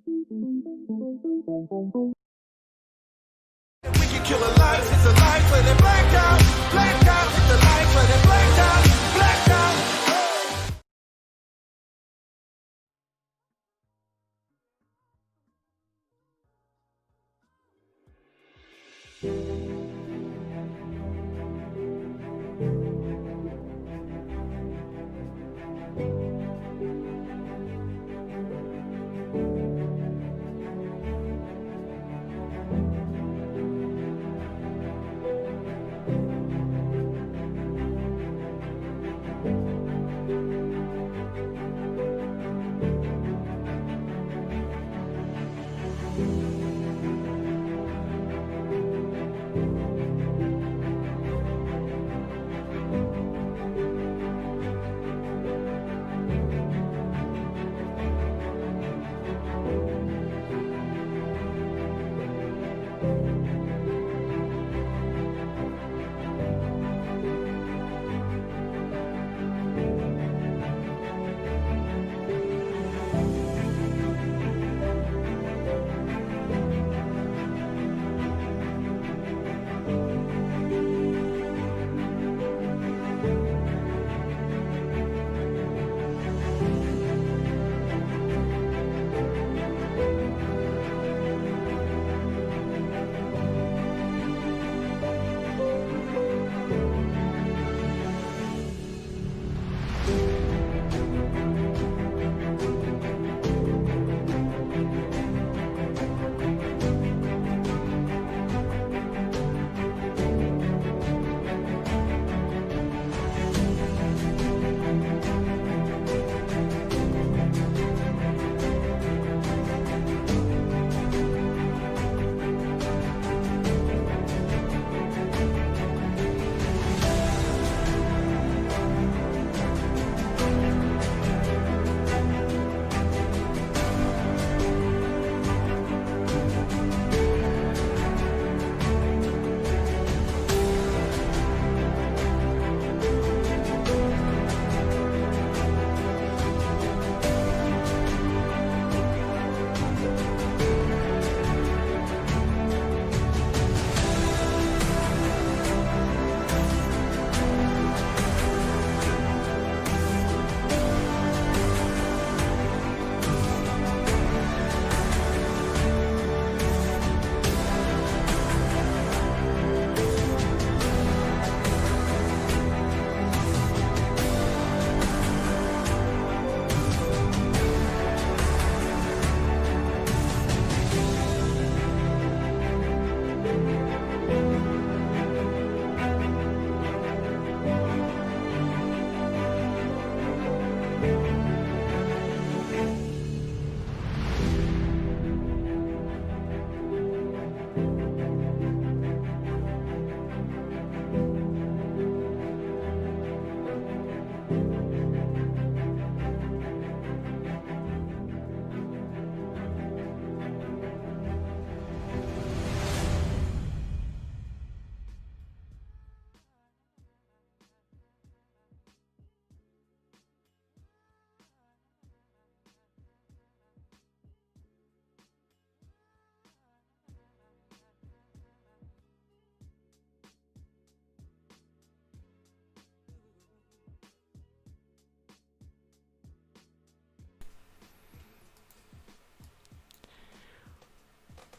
We can kill a life, it's a life where they black out, hit the life where they black out.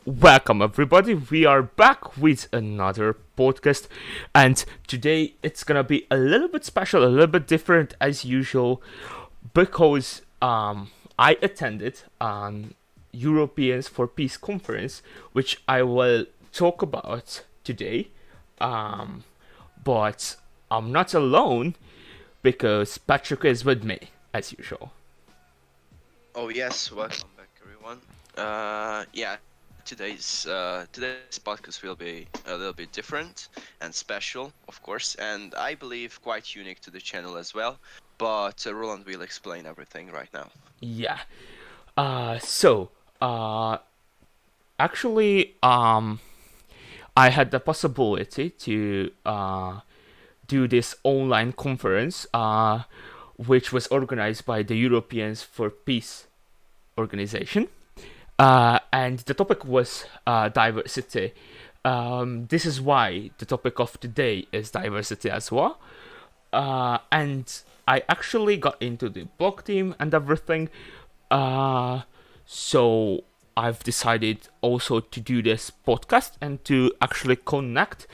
Welcome, everybody. We are back with another podcast, and today it's gonna be a little bit special, a little bit different as usual, because I attended Europeans for Peace conference, which I will talk about today. But I'm not alone because Patrick is with me as usual. Oh yes, welcome back everyone. Yeah, today's podcast will be a little bit different and special, of course, and I believe quite unique to the channel as well. But Roland will explain everything right now. Yeah. Actually, I had the possibility to do this online conference, which was organized by the Europeans for Peace organization. and the topic was diversity. This is why the topic of today is diversity as well. And I actually got into the blog team and everything. So I've decided also to do this podcast and to actually connect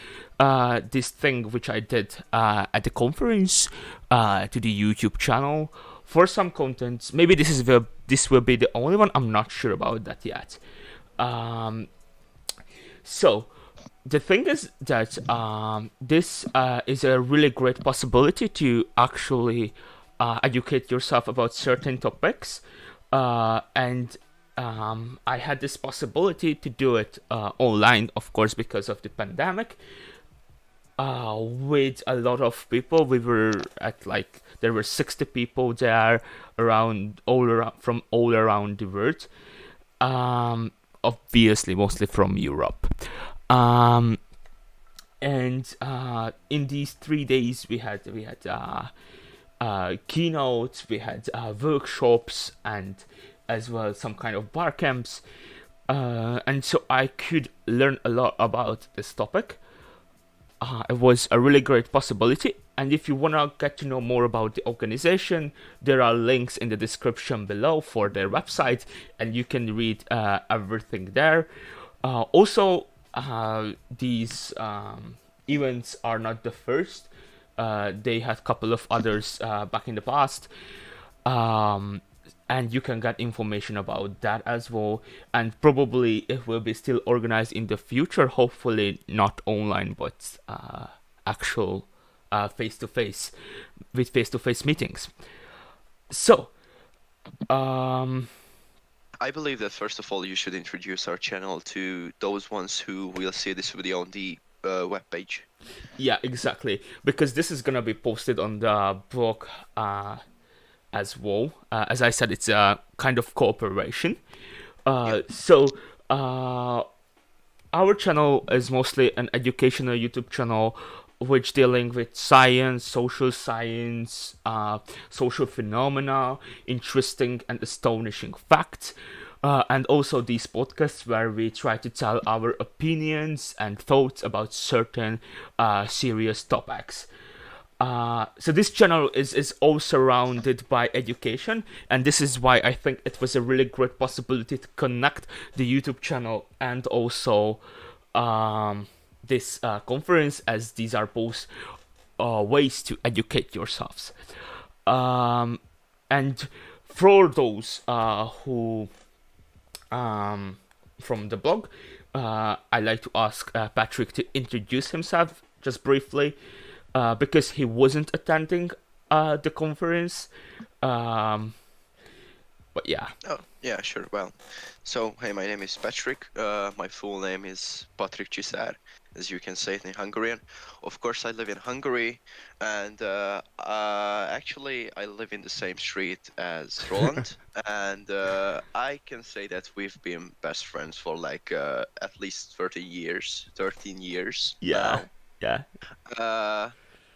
this thing which I did at the conference to the YouTube channel for some content. Maybe this will be the only one. I'm not sure about that yet. So the thing is that this is a really great possibility to actually educate yourself about certain topics, and I had this possibility to do it online, of course, because of the pandemic. With a lot of people, we were at there were 60 people there from all around the world. Obviously, mostly from Europe. And in these 3 days, we had keynotes, we had workshops, and as well some kind of bar camps. And so I could learn a lot about this topic. It was a really great possibility. And if you want to get to know more about the organization, there are links in the description below for their website, and you can read everything there. Also, these events are not the first. They had a couple of others back in the past. And you can get information about that as well. And probably it will be still organized in the future. Hopefully not online, but actual face-to-face, with face-to-face meetings. So, I believe that first of all, you should introduce our channel to those ones who will see this video on the webpage. Yeah, exactly. Because this is gonna be posted on the blog as well. As I said, it's a kind of cooperation. So our channel is mostly an educational YouTube channel, which dealing with science, social phenomena, interesting and astonishing facts. And also these podcasts where we try to tell our opinions and thoughts about certain serious topics. So this channel is all surrounded by education, and this is why I think it was a really great possibility to connect the YouTube channel and also this conference, as these are both ways to educate yourselves. And for those who from the blog, I'd like to ask Patrick to introduce himself just briefly. Because he wasn't attending the conference. But yeah. Oh, yeah, sure. Well, so, hey, my name is Patrick. My full name is Patrick Chisár, as you can say it in Hungarian. Of course, I live in Hungary, and actually, I live in the same street as Roland. And I can say that we've been best friends for at least 13 years Yeah. now. Yeah.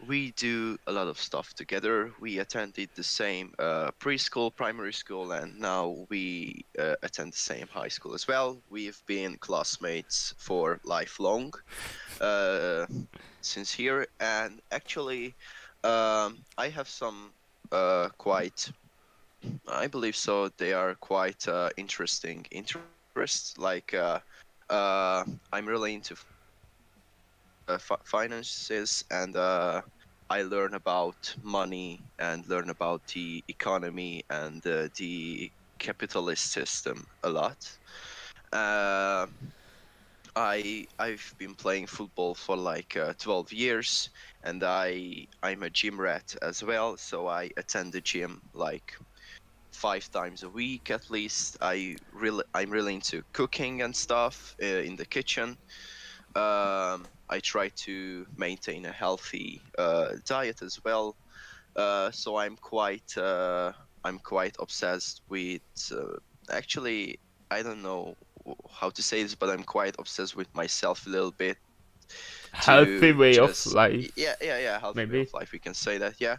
We do a lot of stuff together. We attended the same preschool, primary school, and now we attend the same high school as well. We've been classmates for lifelong since here. And actually, I have some quite, I believe so, they are quite interesting interests. I'm really into finances, and I learn about money and learn about the economy and the capitalist system a lot. I've been playing football for 12 years, and I'm a gym rat as well, so I attend the gym 5 times a week at least. I'm really into cooking and stuff in the kitchen. I try to maintain a healthy diet as well. So I'm quite obsessed with. Actually, I don't know how to say this, but I'm quite obsessed with myself a little bit. Healthy way of life. Yeah. Healthy maybe. way of life. We can say that. Yeah.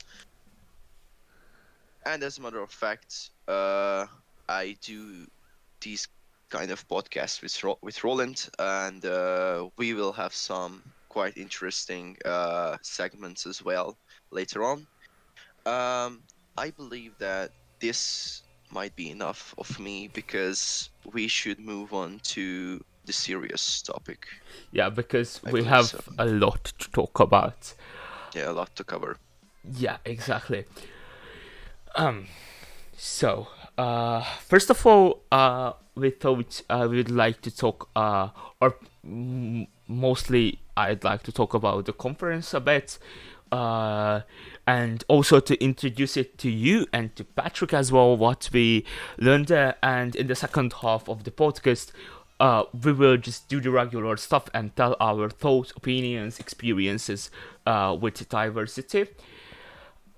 And as a matter of fact, I do these kind of podcast with Roland, and we will have some quite interesting segments as well later on. I believe that this might be enough of me because we should move on to the serious topic. Yeah, because I we believe have so. a lot to talk about. Yeah, a lot to cover. Yeah, exactly. So, first of all, we thought we'd like to talk, or mostly I'd like to talk about the conference a bit, and also to introduce it to you and to Patrick as well, what we learned there. And in the second half of the podcast, we will just do the regular stuff and tell our thoughts, opinions, experiences with diversity.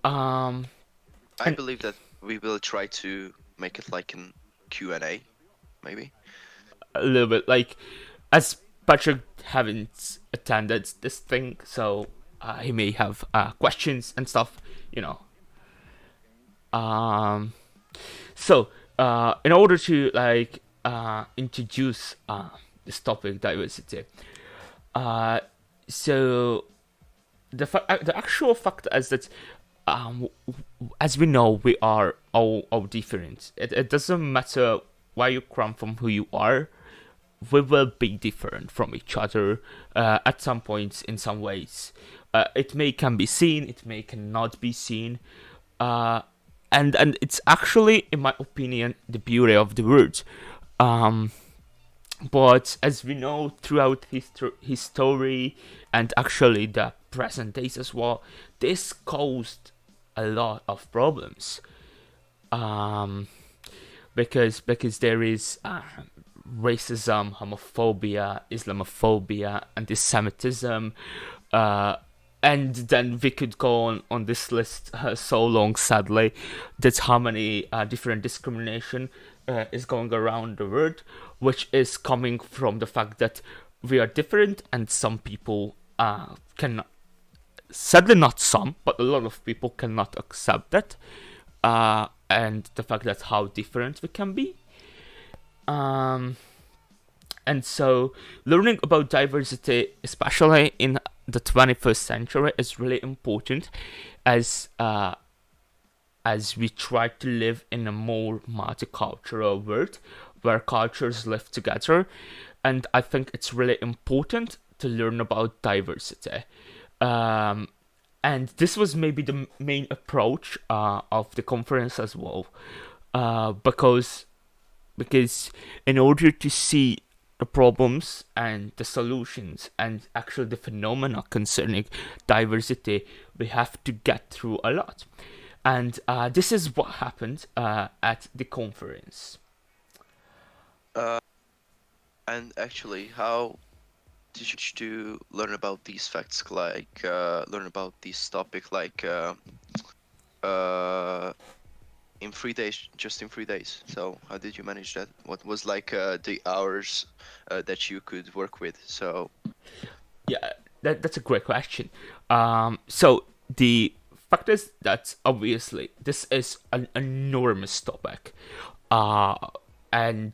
Um, I and believe that we will try to make it like an Q&A, maybe. a little bit like, as Patrick haven't attended this thing, so he may have questions and stuff, you know. Um, so in order to like introduce this topic, diversity, uh, so the actual fact is that as we know, we are all different. It doesn't matter where you come from, who you are. We will be different from each other at some points in some ways. Can be seen, it may cannot be seen, and it's actually, in my opinion, the beauty of the word. Um, but as we know, throughout history and actually the present days as well, this caused a lot of problems. Um, because there is racism, homophobia, Islamophobia, anti-Semitism, and then we could go on this list so long. Sadly, that's how many different discrimination is going around the world, which is coming from the fact that we are different, and some people can, sadly not some, but a lot of people cannot accept that, and the fact that how different we can be. And so learning about diversity, especially in the 21st century, is really important as we try to live in a more multicultural world where cultures live together. And I think it's really important to learn about diversity. And this was maybe the main approach of the conference as well, because in order to see the problems and the solutions and actually the phenomena concerning diversity, we have to get through a lot. And this is what happened at the conference. And actually, how did you learn about these facts, like learn about this topic, like in 3 days, just in 3 days? So how did you manage that? What was like the hours that you could work with? So Yeah, that's a great question. So the fact is that obviously this is an enormous topic, and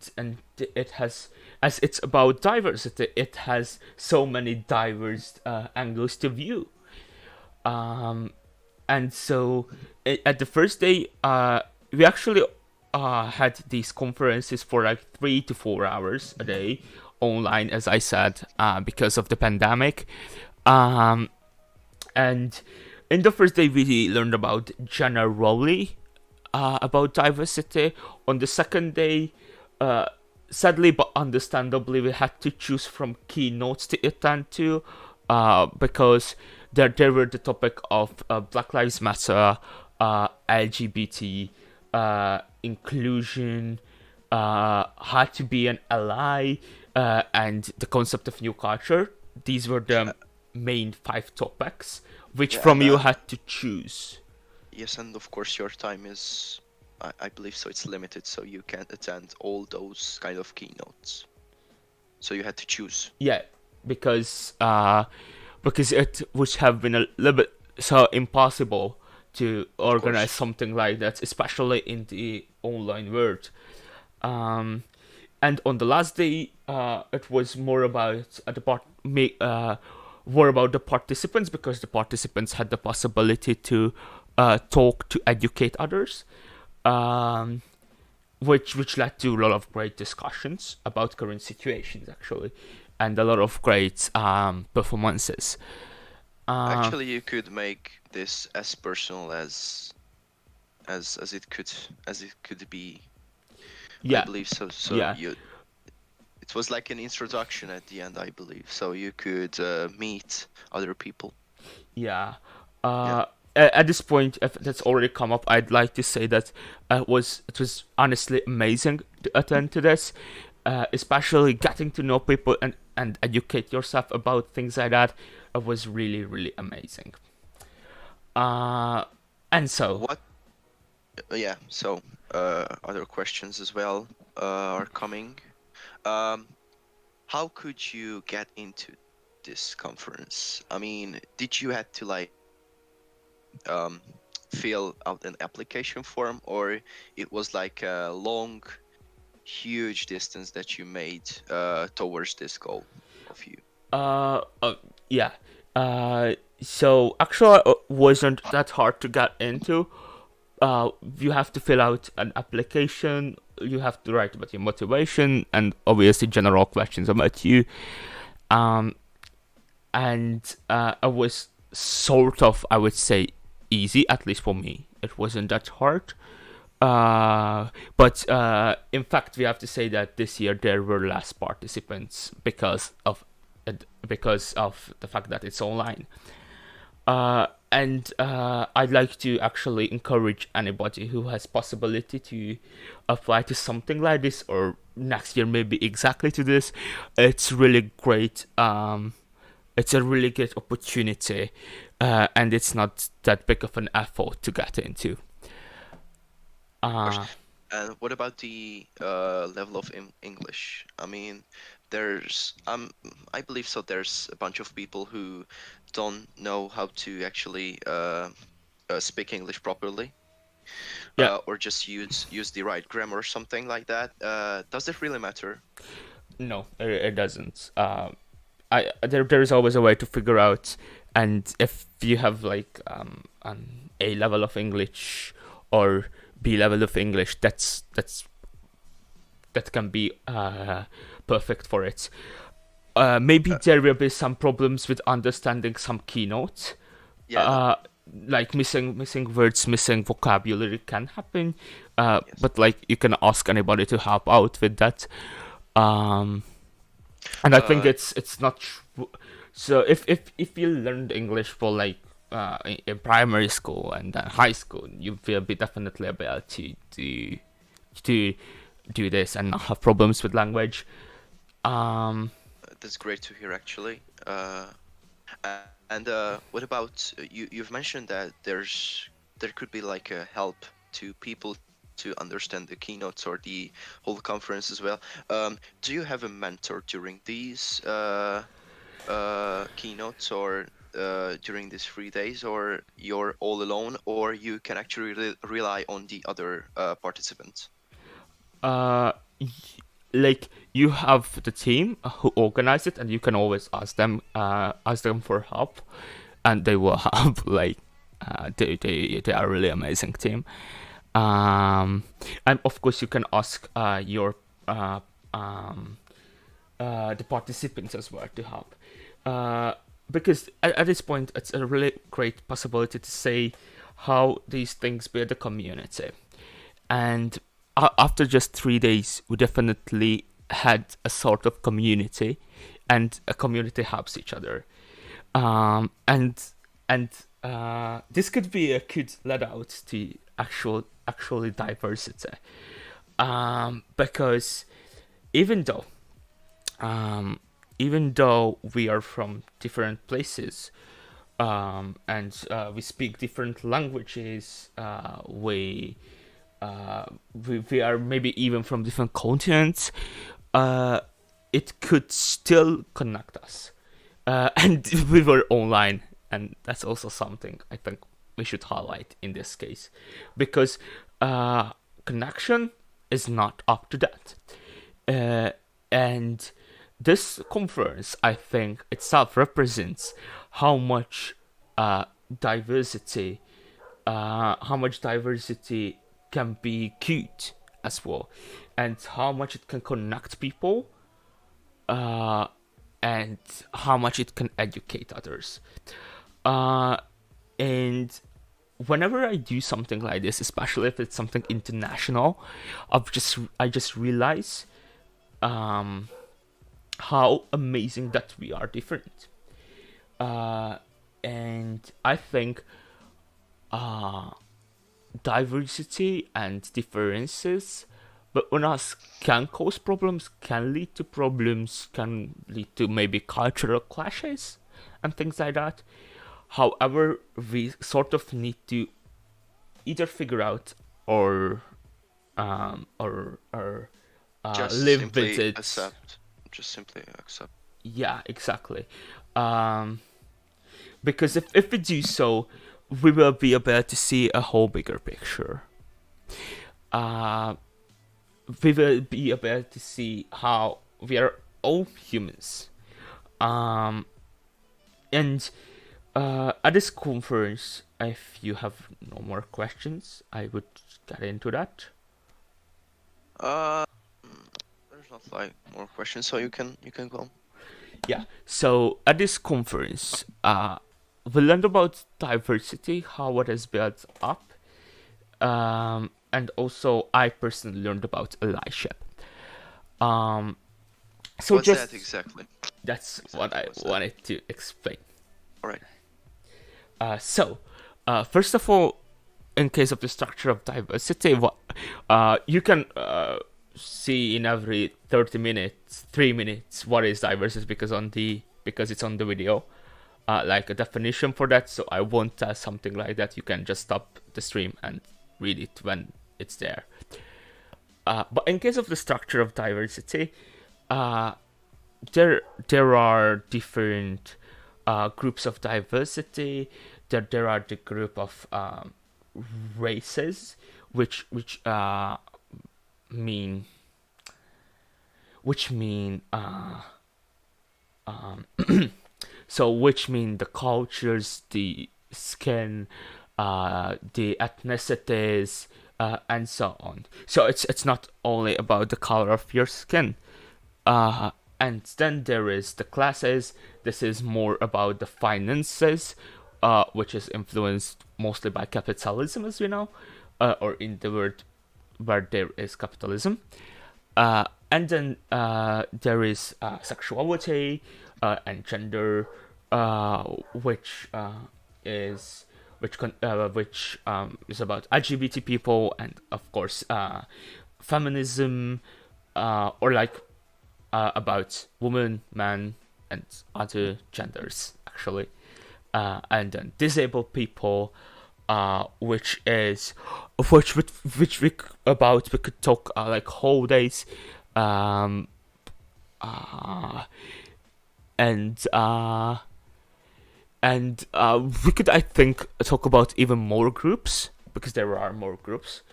it has, as it's about diversity, it has so many diverse angles to view. And so at the first day, we actually had these conferences for like 3 to 4 hours a day online, as I said, because of the pandemic. And in the first day, we learned about generally about diversity. On the second day, sadly but understandably, we had to choose from keynotes to attend to, because there were the topic of Black Lives Matter, LGBT, inclusion, how to be an ally, and the concept of new culture. These were the main 5 topics, which yeah, from you had to choose. yes, and of course your time is, I believe so, it's limited, so you can't attend all those kind of keynotes. So you had to choose. Yeah, because it would have been a little bit so impossible to organize something like that, especially in the online world. And on the last day, it was more about more about the participants, because the participants had the possibility to talk, to educate others, um, which led to a lot of great discussions about current situations, actually, and a lot of great performances. Actually, you could make this as personal as it could be. I Yeah, believe so. So yeah, it was like an introduction at the end, I believe. So you could meet other people. yeah. Yeah. At this point, if that's already come up, I'd like to say that it was honestly amazing to attend to this, especially getting to know people and educate yourself about things like that. It was really really amazing. Uh, and so What? Yeah. So other questions as well are coming. Um, how could you get into this conference? I mean, did you had to like um, fill out an application form, or it was like a long, huge distance that you made towards this goal of you? Uh, uh yeah. So actually, it wasn't that hard to get into. You have to fill out an application. You have to write about your motivation and obviously general questions about you. Um, and it was sort of, I would say, easy, at least for me. It wasn't that hard. But in fact, we have to say that this year there were less participants because of the fact that it's online. And I'd like to actually encourage anybody who has possibility to apply to something like this, or next year maybe exactly to this. It's really great. It's a really great opportunity, and it's not that big of an effort to get into. Of course. Uh, And what about the level of English? I mean, there's I believe so. There's a bunch of people who don't know how to actually speak English properly, yeah, or just use the right grammar or something like that. Does it really matter? no, it doesn't. There is always a way to figure out, and if you have like an A level of English or B level of English, that can be perfect for it. Maybe there will be some problems with understanding some keynotes. Yeah. Like missing words, missing vocabulary can happen. Yes. But like you can ask anybody to help out with that. And I think it's not so if you learned English for like in primary school and then high school, you will be definitely able to do this and not have problems with language. That's great to hear, actually. And what about you've mentioned that there could be like a help to people to understand the keynotes or the whole conference as well. Do you have a mentor during these keynotes, or during these 3 days, or you're all alone, or you can actually rely on the other participants? Like you have the team who organize it, and you can always ask them for help, and they will help. Like they are a really amazing team. And of course you can ask your the participants as well to help, because at this point it's a really great possibility to say how these things build a community. And after just 3 days, we definitely had a sort of community, and a community helps each other. And this could be a good let out to actually diversity, because even though even though we are from different places, and we speak different languages, we are maybe even from different continents, it could still connect us. And we were online, and that's also something I think we should highlight in this case, because connection is not up to that. And this conference, I think, itself represents how much diversity, can be good as well, and how much it can connect people, and how much it can educate others. And whenever I do something like this, especially if it's something international, I just realize how amazing that we are different. And I think diversity and differences between us can cause problems, can lead to problems, can lead to maybe cultural clashes and things like that. However, we sort of need to either figure out or Just live simply with it. accept. Just simply accept. Yeah, exactly. Because if we do so, we will be able to see a whole bigger picture. We will be able to see how we are all humans. And at this conference, if you have no more questions, I would get into that. Uh, there's not like more questions, so you can go. Yeah. So at this conference, we learned about diversity, how it is built up, and also I personally learned about allyship. So What's just that exactly? that's what I What's that? wanted to explain. All right. So, first of all, in case of the structure of diversity, what you can see in every 30 minutes, 3 minutes, what is diversity because it's on the video, like a definition for that. So I won't tell something like that. You can just stop the stream and read it when it's there. But in case of the structure of diversity, there are different groups of diversity. There are the group of races, which mean which mean the cultures, the skin, the ethnicities, and so on. So it's not only about the color of your skin. And then there is the classes. This is more about the finances, which is influenced mostly by capitalism, as we know, or in the world where there is capitalism. And then there is sexuality and gender, which is about LGBT people, and of course feminism, or like about women, men, and other genders actually, and then disabled people, which we could talk like whole days, and we could, I think, talk about even more groups, because there are more groups,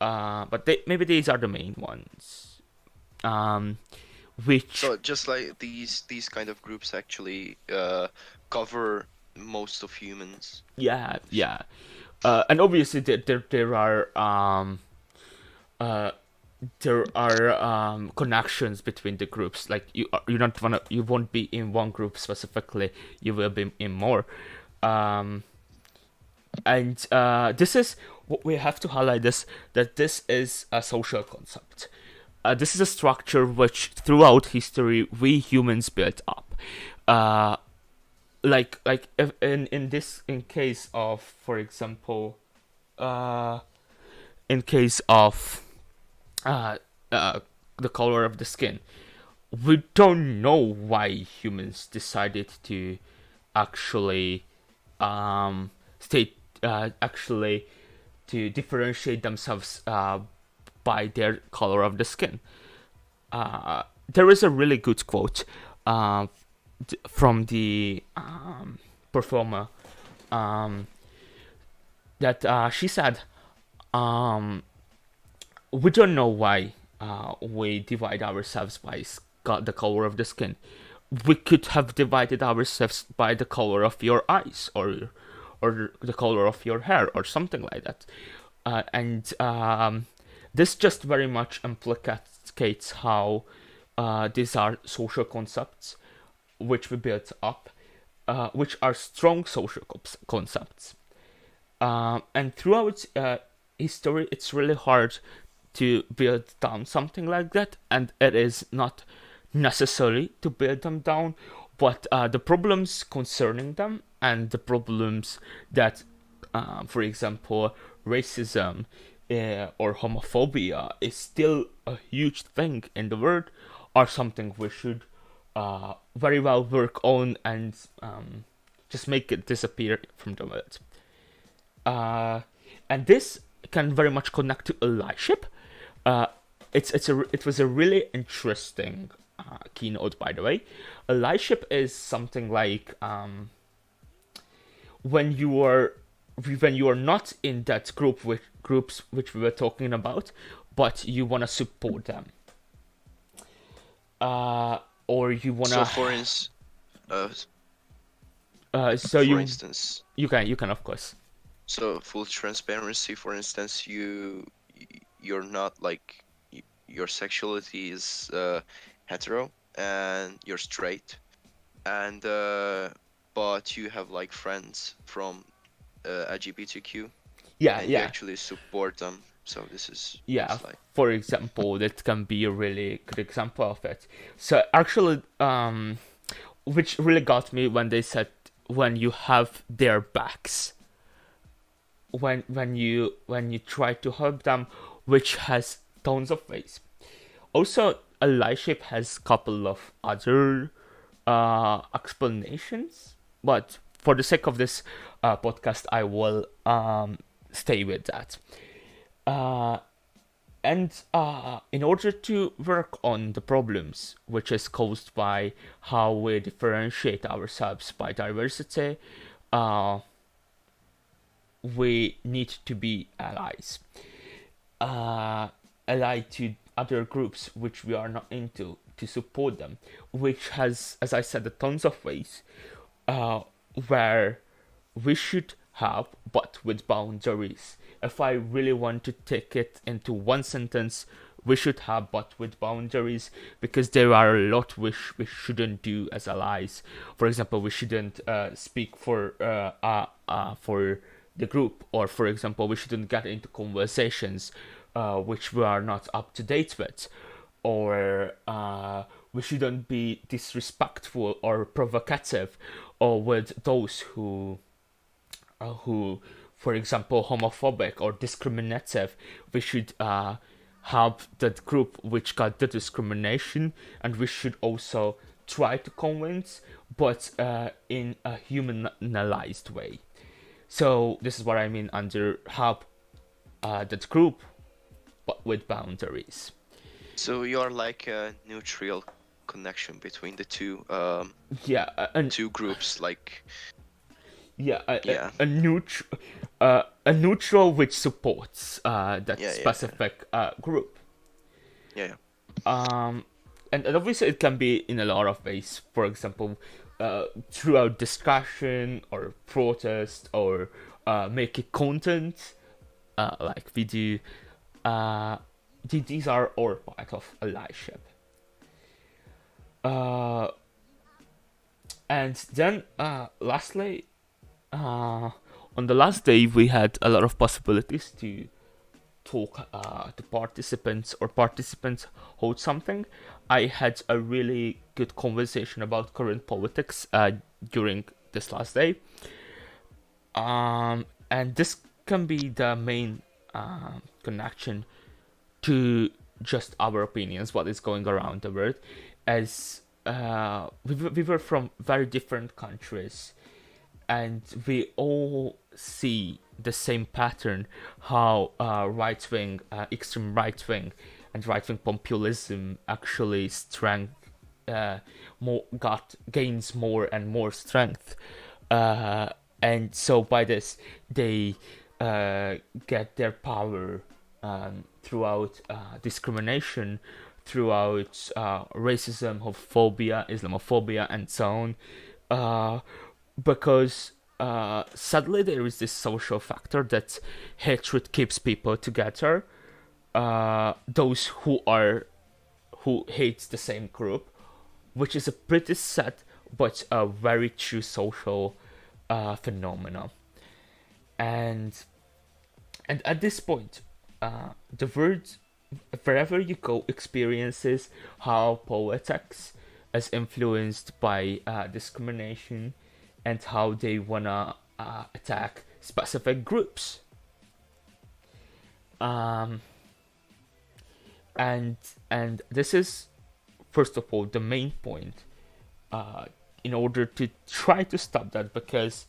but maybe these are the main ones. Which So just like these kind of groups actually cover most of humans. yeah, and obviously there are connections between the groups. Like you won't be in one group specifically. You will be in more. And this is what we have to highlight: that this is a social concept. This is a structure which, throughout history, we humans built up. Like if in case of, for example, in case of the color of the skin, we don't know why humans decided to actually actually to differentiate themselves by their color of the skin. There is a really good quote from the performer, that she said, "We don't know why we divide ourselves by the color of the skin. We could have divided ourselves by the color of your eyes, or the color of your hair, or something like that. And this just very much implicates how these are social concepts which we built up, which are strong social concepts. And throughout history, it's really hard to build down something like that, and it is not necessary to build them down, but the problems concerning them, and the problems that, for example, racism or homophobia is still a huge thing in the world, are something we should very well work on, and just make it disappear from the world. And this can very much connect to allyship. It was a really interesting keynote, by the way. Allyship is something like when you are not in that groups which we were talking about, but you want to support them, or you want to. So for instance, you can of course. So full transparency, for instance, you're not like your sexuality is hetero and you're straight, and but you have like friends from LGBTQ. Yeah, and you actually support them. So this is like... For example, that can be a really good example of it. So actually, which really got me when they said, when you have their backs, when you try to help them, which has tons of ways. Also, allyship has couple of other explanations, but for the sake of this podcast, I will stay with that. And in order to work on the problems which is caused by how we differentiate ourselves by diversity, we need to be allies. Allied to other groups which we are not into, to support them, which has, as I said, tons of ways where we should have, but with boundaries. If I really want to take it into one sentence, we should have, but with boundaries, because there are a lot which we shouldn't do as allies. For example, we shouldn't speak for the group, or for example, we shouldn't get into conversations which we are not up to date with, or we shouldn't be disrespectful or provocative, or with those who, for example, homophobic or discriminative. We should have that group which got the discrimination, and we should also try to convince, but in a humanized way. So this is what I mean under help that group, but with boundaries. So you are like a neutral connection between the two two groups, like... A neutral which supports that specific group. And obviously it can be in a lot of ways. For example, throughout discussion or protest, or making content like we do. These are all part of allyship. And then lastly, on the last day, we had a lot of possibilities to talk to participants, or participants hold something. I had a really good conversation about current politics during this last day. And this can be the main connection to just our opinions, what is going around the world, as we were from very different countries, and we all see the same pattern, how right-wing, extreme right-wing and right-wing populism actually gains more and more strength, and so by this they get their power throughout discrimination, throughout racism, homophobia, Islamophobia, and so on. Uh, because sadly, there is this social factor that hatred keeps people together. Those who hate the same group, which is a pretty sad but a very true social phenomenon. And and at this point, the word wherever you go experiences how politics is influenced by discrimination and how they wanna attack specific groups. Um, and and this is first of all the main point uh, in order to try to stop that, because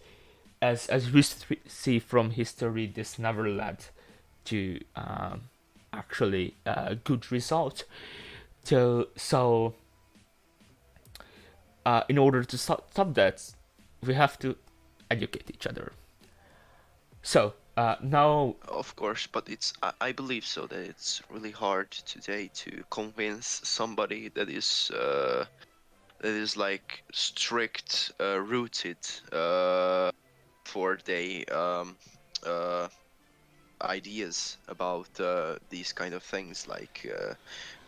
as we see from history, this never led to actually a good result. So in order to stop that, we have to educate each other. So now, Of course, but I believe so that it's really hard today to convince somebody that is like strict, rooted for they uh, ideas about these kind of things like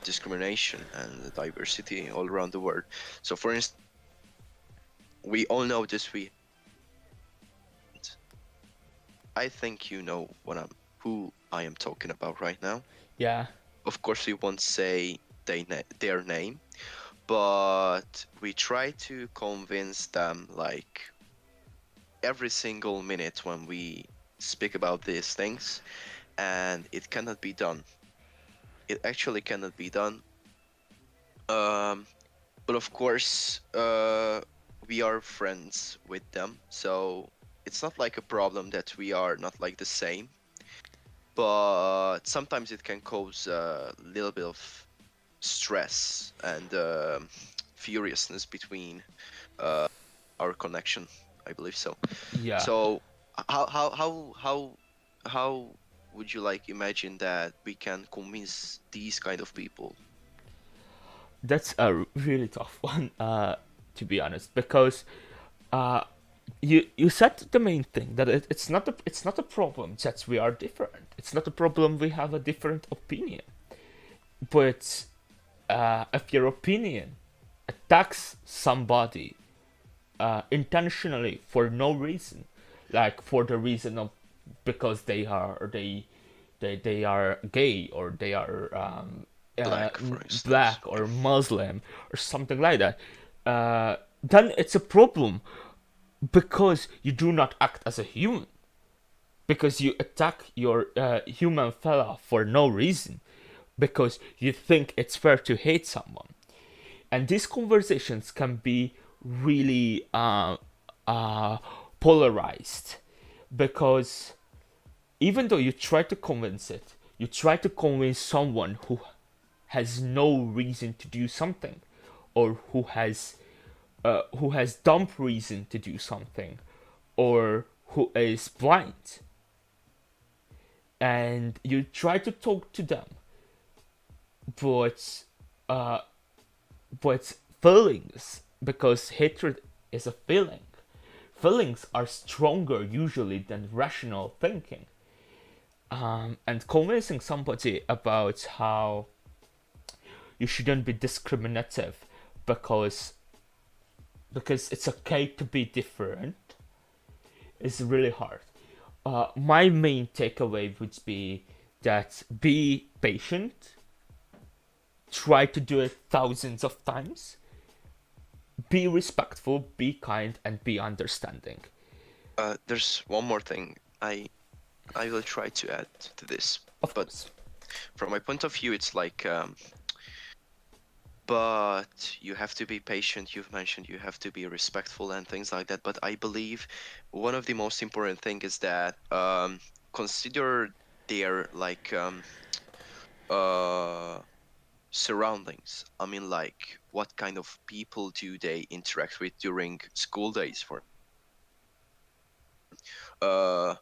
discrimination and diversity all around the world. So, for instance, we all know this. I think you know who I am talking about right now. yeah, Of course, we won't say their name, but we try to convince them like every single minute when we speak about these things, and it cannot be done. It actually cannot be done. Um, but of course, we are friends with them, so it's not like a problem that we are not like the same. But sometimes it can cause a little bit of stress and furiousness between our connection. I believe so. yeah, So how would you like imagine that we can convince these kind of people? that's a really tough one, to be honest, because uh, you said the main thing that it's not a problem that we are different. It's not a problem we have a different opinion. But if your opinion attacks somebody intentionally for no reason, like for the reason of because they are gay, or they are Black, for instance. black or Muslim or something like that, then it's a problem, because you do not act as a human, because you attack your human fella for no reason, because you think it's fair to hate someone. And these conversations can be really uh, polarized, because even though you try to convince it, you try to convince someone who has no reason to do something, or who has dumb reason to do something, or who is blind, and you try to talk to them, but uh, but feelings, because hatred is a feeling. Feelings are stronger usually than rational thinking. And convincing somebody about how you shouldn't be discriminative because it's okay to be different is really hard. My main takeaway would be that be patient, try to do it thousands of times, be respectful, be kind, and be understanding. There's one more thing I will try to add to this, Of but course. from my point of view, it's like but you have to be patient. You've mentioned you have to be respectful and things like that. But I believe one of the most important thing is that consider their like uh, surroundings. I mean, like what kind of people do they interact with during school days? For uh,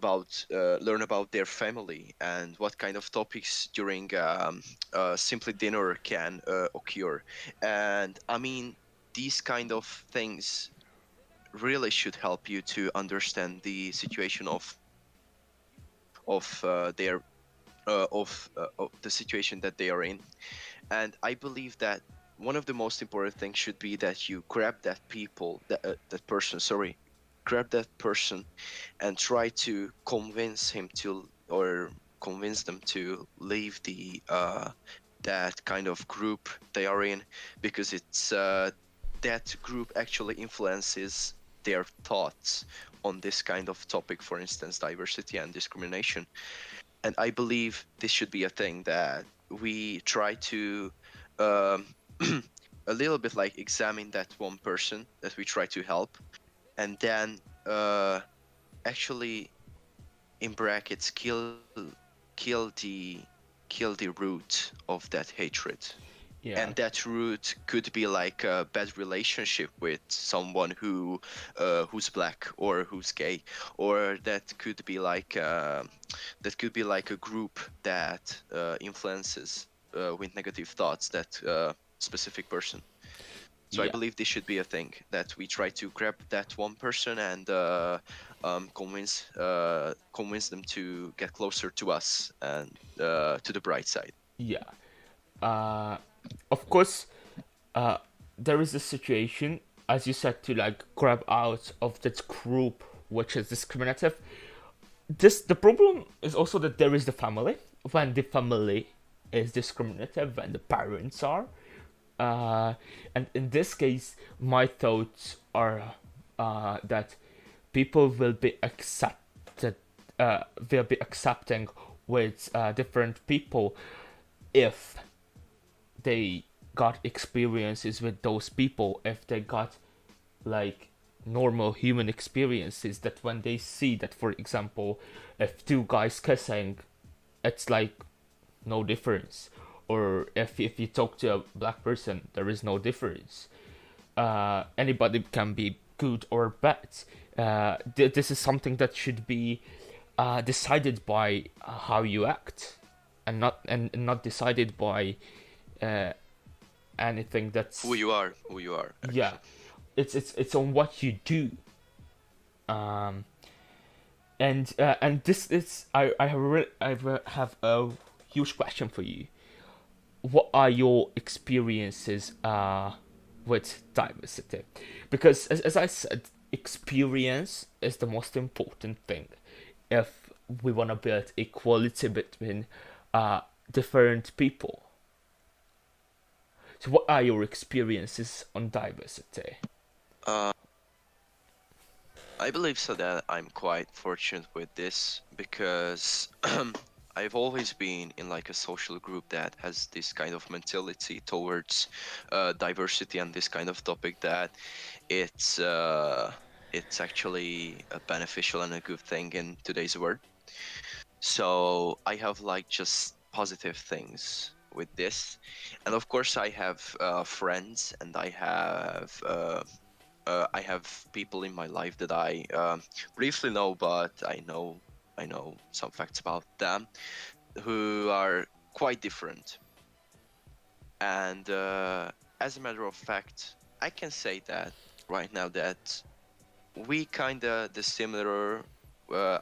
learn about their family and what kind of topics during simply dinner can occur. And I mean, these kind of things really should help you to understand the situation of of the situation that they are in. And I believe that one of the most important things should be that you grab that person, sorry, grab that person and try to convince him to, or convince them to leave that kind of group they are in, because it's that group actually influences their thoughts on this kind of topic, for instance, diversity and discrimination. And I believe this should be a thing that we try to um, a little bit like examine that one person that we try to help, and then actually, in brackets, kill the root of that hatred. And Yeah, that root could be like a bad relationship with someone who's black or who's gay, or that could be like a group that influences with negative thoughts that specific person. So I yeah, believe this should be a thing that we try to grab that one person and convince them to get closer to us and to the bright side. yeah. Uh, of course, uh, there is a situation, as you said, to like grab out of that group which is discriminative. The problem is also that there is the family. When the family is discriminative, when the parents are, and in this case, my thoughts are that people will be accepting with different people if they got experiences with those people, if they got like normal human experiences, that when they see that, for example, if two guys kissing, it's like no difference, or if you talk to a black person, there is no difference. Anybody can be good or bad. This is something that should be decided by how you act, and not decided by uh, anything that's, Who you are, yeah, actually. it's on what you do. um and this is, I have a huge question for you. What are your experiences with diversity? Because as I said, experience is the most important thing if we want to build equality between uh different people. So what are your experiences on diversity? Uh, I believe so that I'm quite fortunate with this because I've always been in like a social group that has this kind of mentality towards diversity and this kind of topic, that it's uh, it's actually a beneficial and a good thing in today's world. So I have like just positive things with this, and of course I have friends, and I have people in my life that I briefly know, but I know some facts about them who are quite different. And as a matter of fact, I can say that right now that we kind of dissimilar.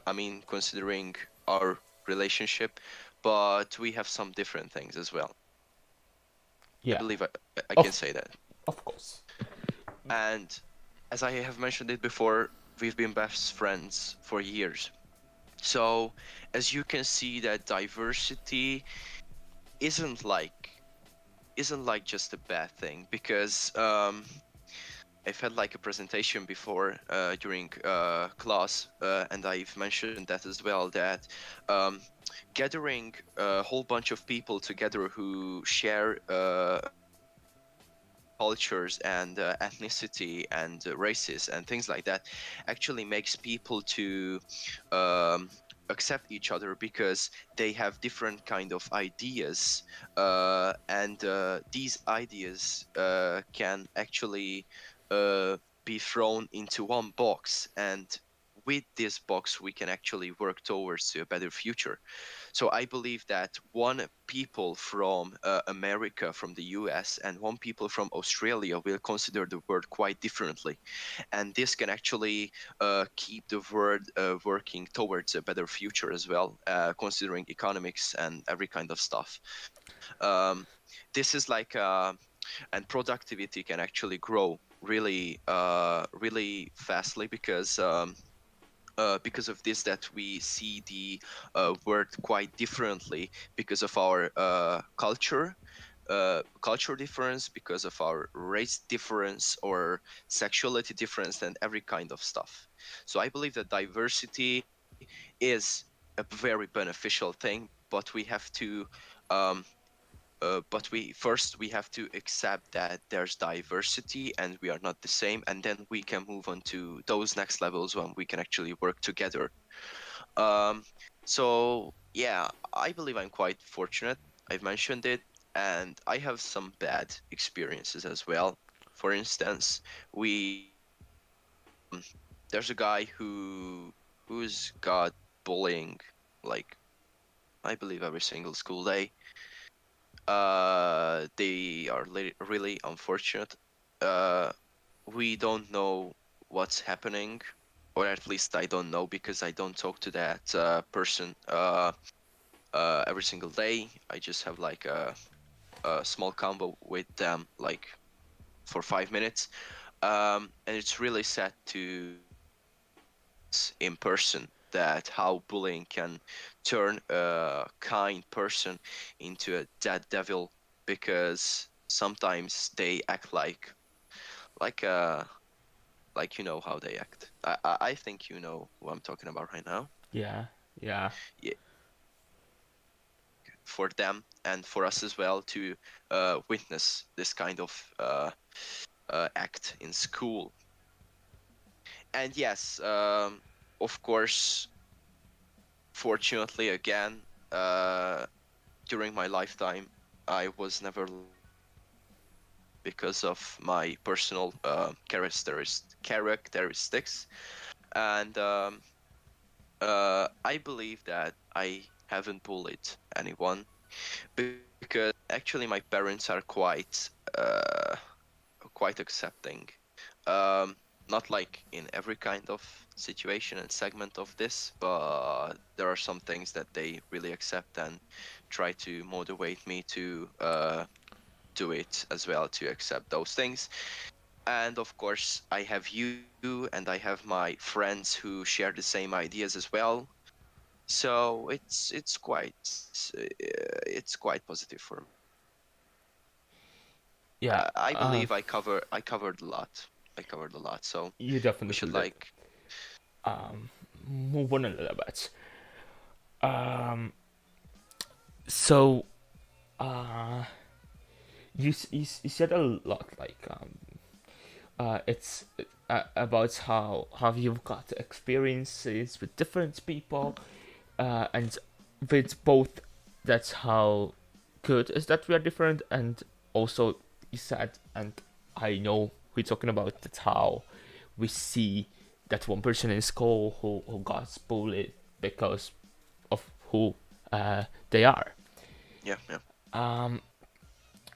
I mean, considering our relationship, but we have some different things as well. I Yeah, believe I can of say that. of course. And as I have mentioned it before, we've been best friends for years. So as you can see, that diversity isn't like isn't like just a bad thing, because I've had like a presentation before during class, and I've mentioned that as well, that um, gathering a whole bunch of people together who share cultures and ethnicity and races and things like that actually makes people to um, accept each other, because they have different kind of ideas, and these ideas can actually be thrown into one box, and with this box we can actually work towards a better future. So I believe that one people from America, from the US, and one people from Australia will consider the world quite differently, and this can actually keep the world working towards a better future as well, considering economics and every kind of stuff. um, this is like and productivity can actually grow really really fastly because of this, that we see the world quite differently because of our culture difference, because of our race difference or sexuality difference, and every kind of stuff. So I believe that diversity is a very beneficial thing, but we have to um, we have to accept that there's diversity and we are not the same, and then we can move on to those next levels when we can actually work together. um so yeah, I believe I'm quite fortunate. I've mentioned it, and I have some bad experiences as well. For instance, we there's a guy who's got bullying, like, I believe every single school day. They are really unfortunate. uh we don't know what's happening, or at least I don't know, because I don't talk to that person every single day. I just have like a small combo with them, like for 5 minutes. And it's really sad to experience in person that how bullying can turn a kind person into a dead devil, because sometimes they act like uh like, you know how they act. I think you know who I'm talking about right now. Yeah, yeah, Yeah, for them and for us as well to witness this kind of act in school. And yes, of course, fortunately, again, uh, during my lifetime, I was never because of my personal characteristics, and I believe that I haven't bullied anyone, because actually my parents are quite accepting. Um, Not like in every kind of situation and segment of this, but there are some things that they really accept and try to motivate me to do it as well, to accept those things. And of course, I have you and I have my friends who share the same ideas as well. So it's quite positive for me. yeah. I believe I covered a lot. I covered a lot. So You we should definitely did. like Move on a little bit. Um, so uh, you said a lot, like it's about how you've got experiences with different people, and with both. That's how good is that we are different, and also you said, and I know we're talking about, that's how we see that one person in school who got bullied because of who they are. yeah, yeah.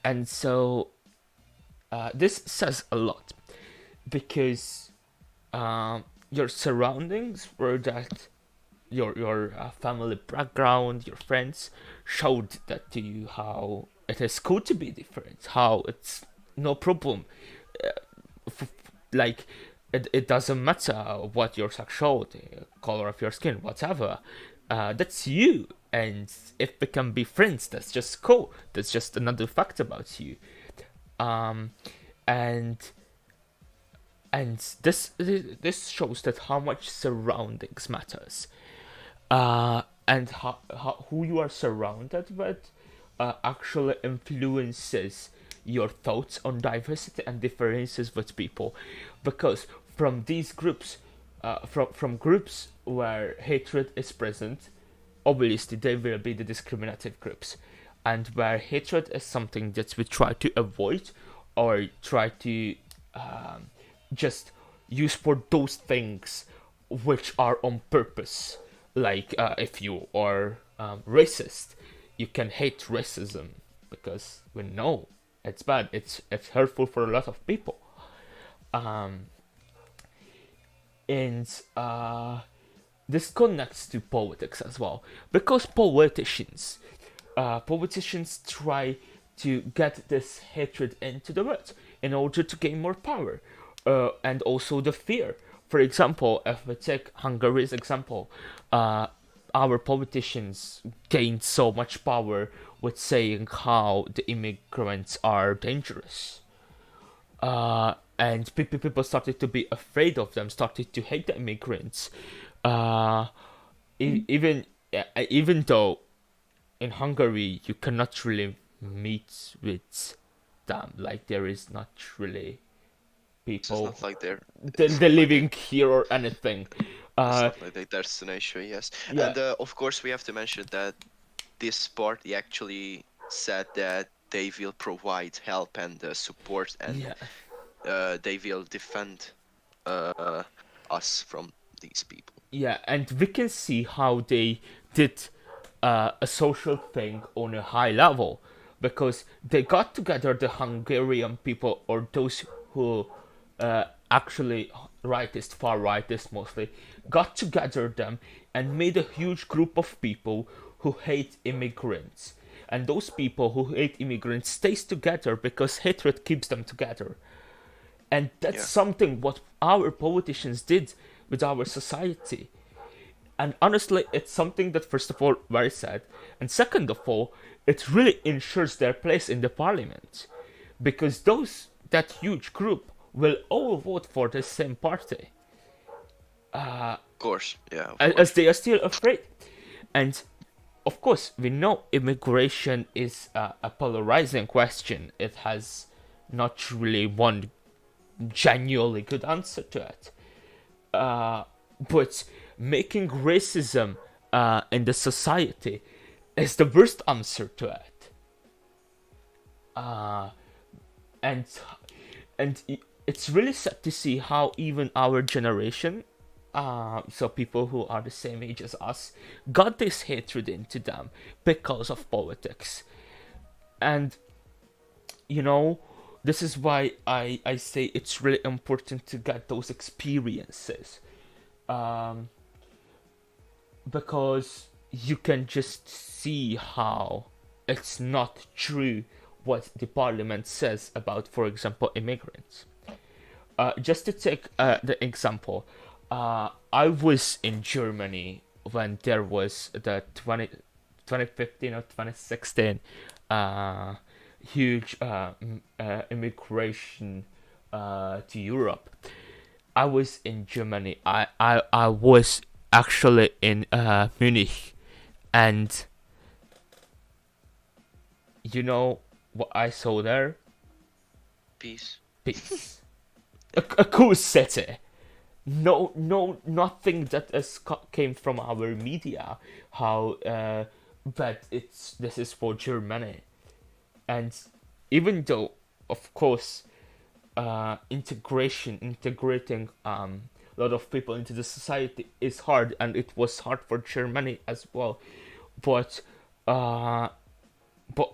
And so this says a lot, because your surroundings were that your family background, your friends showed that to you, how it is cool to be different, how it's no problem. Like it doesn't matter what your sexuality, color of your skin, whatever. That's you, and if we can be friends, that's just cool. That's just another fact about you. Um, and this shows that how much surroundings matters, and how who you are surrounded with actually influences your thoughts on diversity and differences with people, because from these groups, from groups where hatred is present, obviously they will be the discriminative groups, and where hatred is something that we try to avoid, or try to just use for those things which are on purpose. Like if you are racist, you can hate racism because we know it's bad. It's hurtful for a lot of people. Um, and this connects to politics as well because politicians try to get this hatred into the world in order to gain more power, and also the fear. For example, if we take Hungary's example, our politicians gained so much power with saying how the immigrants are dangerous. And people started to be afraid of them, started to hate the immigrants. Even though in Hungary you cannot really meet with them, like there is not really It's people not like they're living here or anything. it's not like their destination, yes. Yeah. And of course, we have to mention that this party actually said that they will provide help and support, and Yeah. they will defend us from these people. Yeah, and we can see how they did a social thing on a high level because they got together the Hungarian people or those who actually rightist, far rightist mostly, got together them and made a huge group of people who hate immigrants. And those people who hate immigrants stays together because hatred keeps them together. And that's Yeah. something what our politicians did with our society. And honestly, it's something that, first of all, very sad. And second of all, it really ensures their place in the parliament. Because that huge group will all vote for the same party. Of course, yeah. As they are still afraid. And of course, we know immigration is a polarizing question. It has not really one genuinely good answer to it. But making racism in the society is the worst answer to it. And it's really sad to see how even our generation, so people who are the same age as us, got this hatred into them because of politics. And this is why I say it's really important to get those experiences, because you can just see how it's not true what the parliament says about, for example, immigrants. Just to take the example, I was in Germany when there was the 2015 or 2016 huge immigration to Europe. I was in Germany. I was actually in Munich, and you know what I saw there? Peace. Peace. a cool city. No, nothing that came from our media. How bad this is for Germany. And even though, of course, integrating a lot of people into the society is hard, and it was hard for Germany as well. But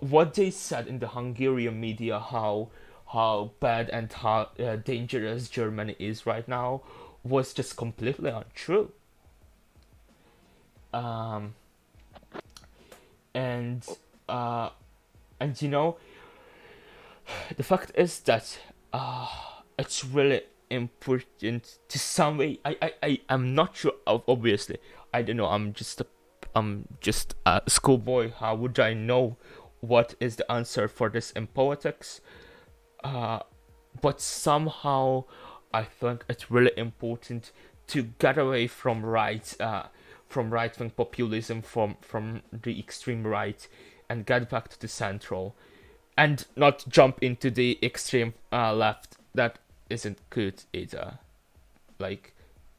what they said in the Hungarian media, how bad and how dangerous Germany is right now, was just completely untrue. And the fact is that it's really important to some way. I'm not sure. Obviously, I don't know. I'm just a schoolboy. How would I know what is the answer for this in politics? But somehow I think it's really important to get away from right-wing populism, from the extreme right, and get back to the central, and not jump into the extreme left. That isn't good either. Like,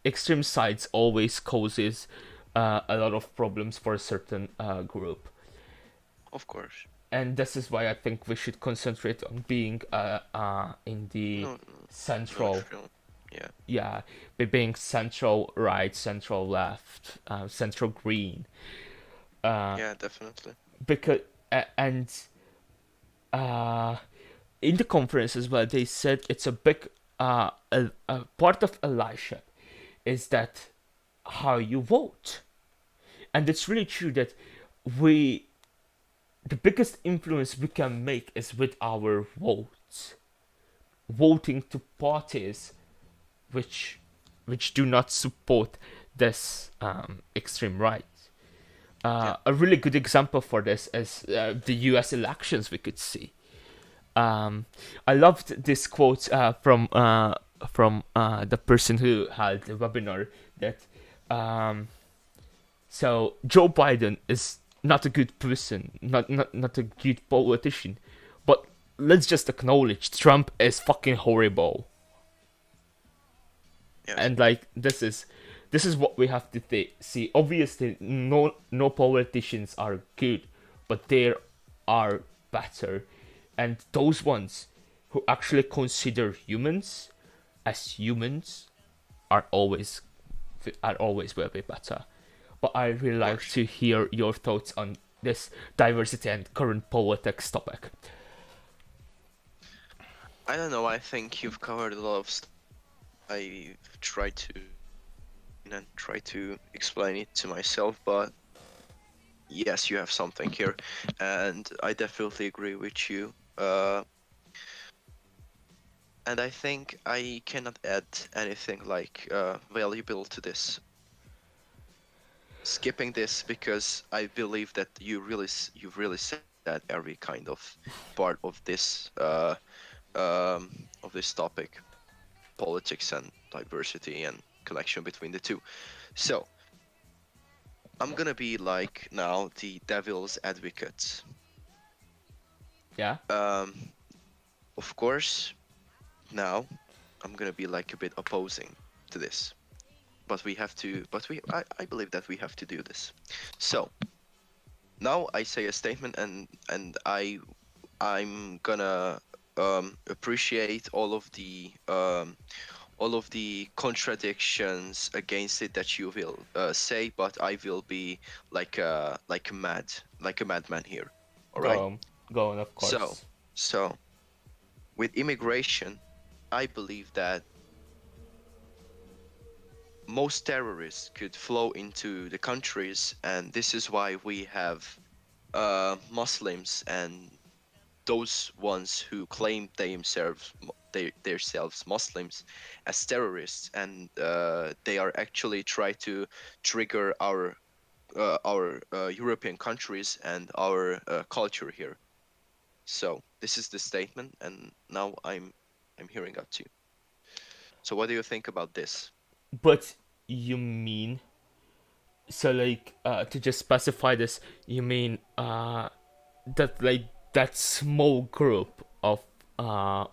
extreme sides always causes a lot of problems for a certain group. Of course. And this is why I think we should concentrate on being in the No, central. true. yeah, by being central right, central left, central green, Yeah, definitely. because and uh, in the conference as well, they said it's a big a part of allyship is that how you vote, and it's really true that we the biggest influence we can make is with our votes, voting to parties which do not support this extreme right. Yeah. A really good example for this is the U.S. elections we could see. I loved this quote from the person who held the webinar that so Joe Biden is not a good person, not a good politician, but let's just acknowledge Trump is fucking horrible. Yes. And like this is what we have to see. Obviously, no politicians are good, but there are better, and those ones who actually consider humans as humans are always will be better. But I really like to hear your thoughts on this diversity and current politics topic. I don't know. I think you've covered a lot of stuff. I try to explain it to myself, but yes, you have something here, and I definitely agree with you. And I think I cannot add anything like valuable to this. Skipping this because I believe that you've really said every kind of part of this topic, politics and diversity and connection between the two. So I'm gonna be like now the devil's advocate. Yeah. Of course, now I'm gonna be like a bit opposing to this, but I believe that we have to do this. So now I say a statement, and I'm gonna appreciate all of the contradictions against it that you will say, but I will be like a madman here. All right. Go on, of course. So with immigration, I believe that most terrorists could flow into the countries, and this is why we have Muslims and those ones who claim themselves Muslims as terrorists, and they are actually try to trigger our European countries and our culture here. So this is the statement, and now I'm hearing up to you. So what do you think about this? But you mean so like to just specify this, you mean that like that small group of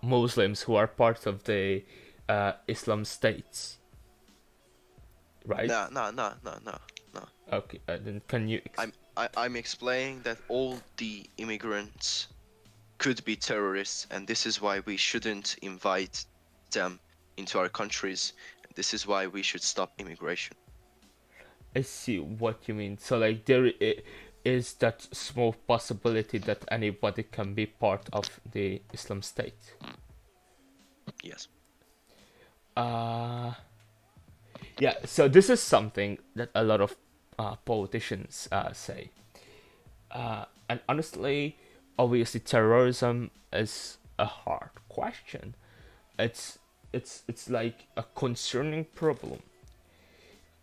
Muslims who are part of the Islam states, right? No. Okay, then can you? I'm explaining that all the immigrants could be terrorists, and this is why we shouldn't invite them into our countries. This is why we should stop immigration. I see what you mean. So like there is that small possibility that anybody can be part of the Islam State. Yes. Yeah. So this is something that a lot of politicians say, and honestly, obviously, terrorism is a hard question. It's like a concerning problem.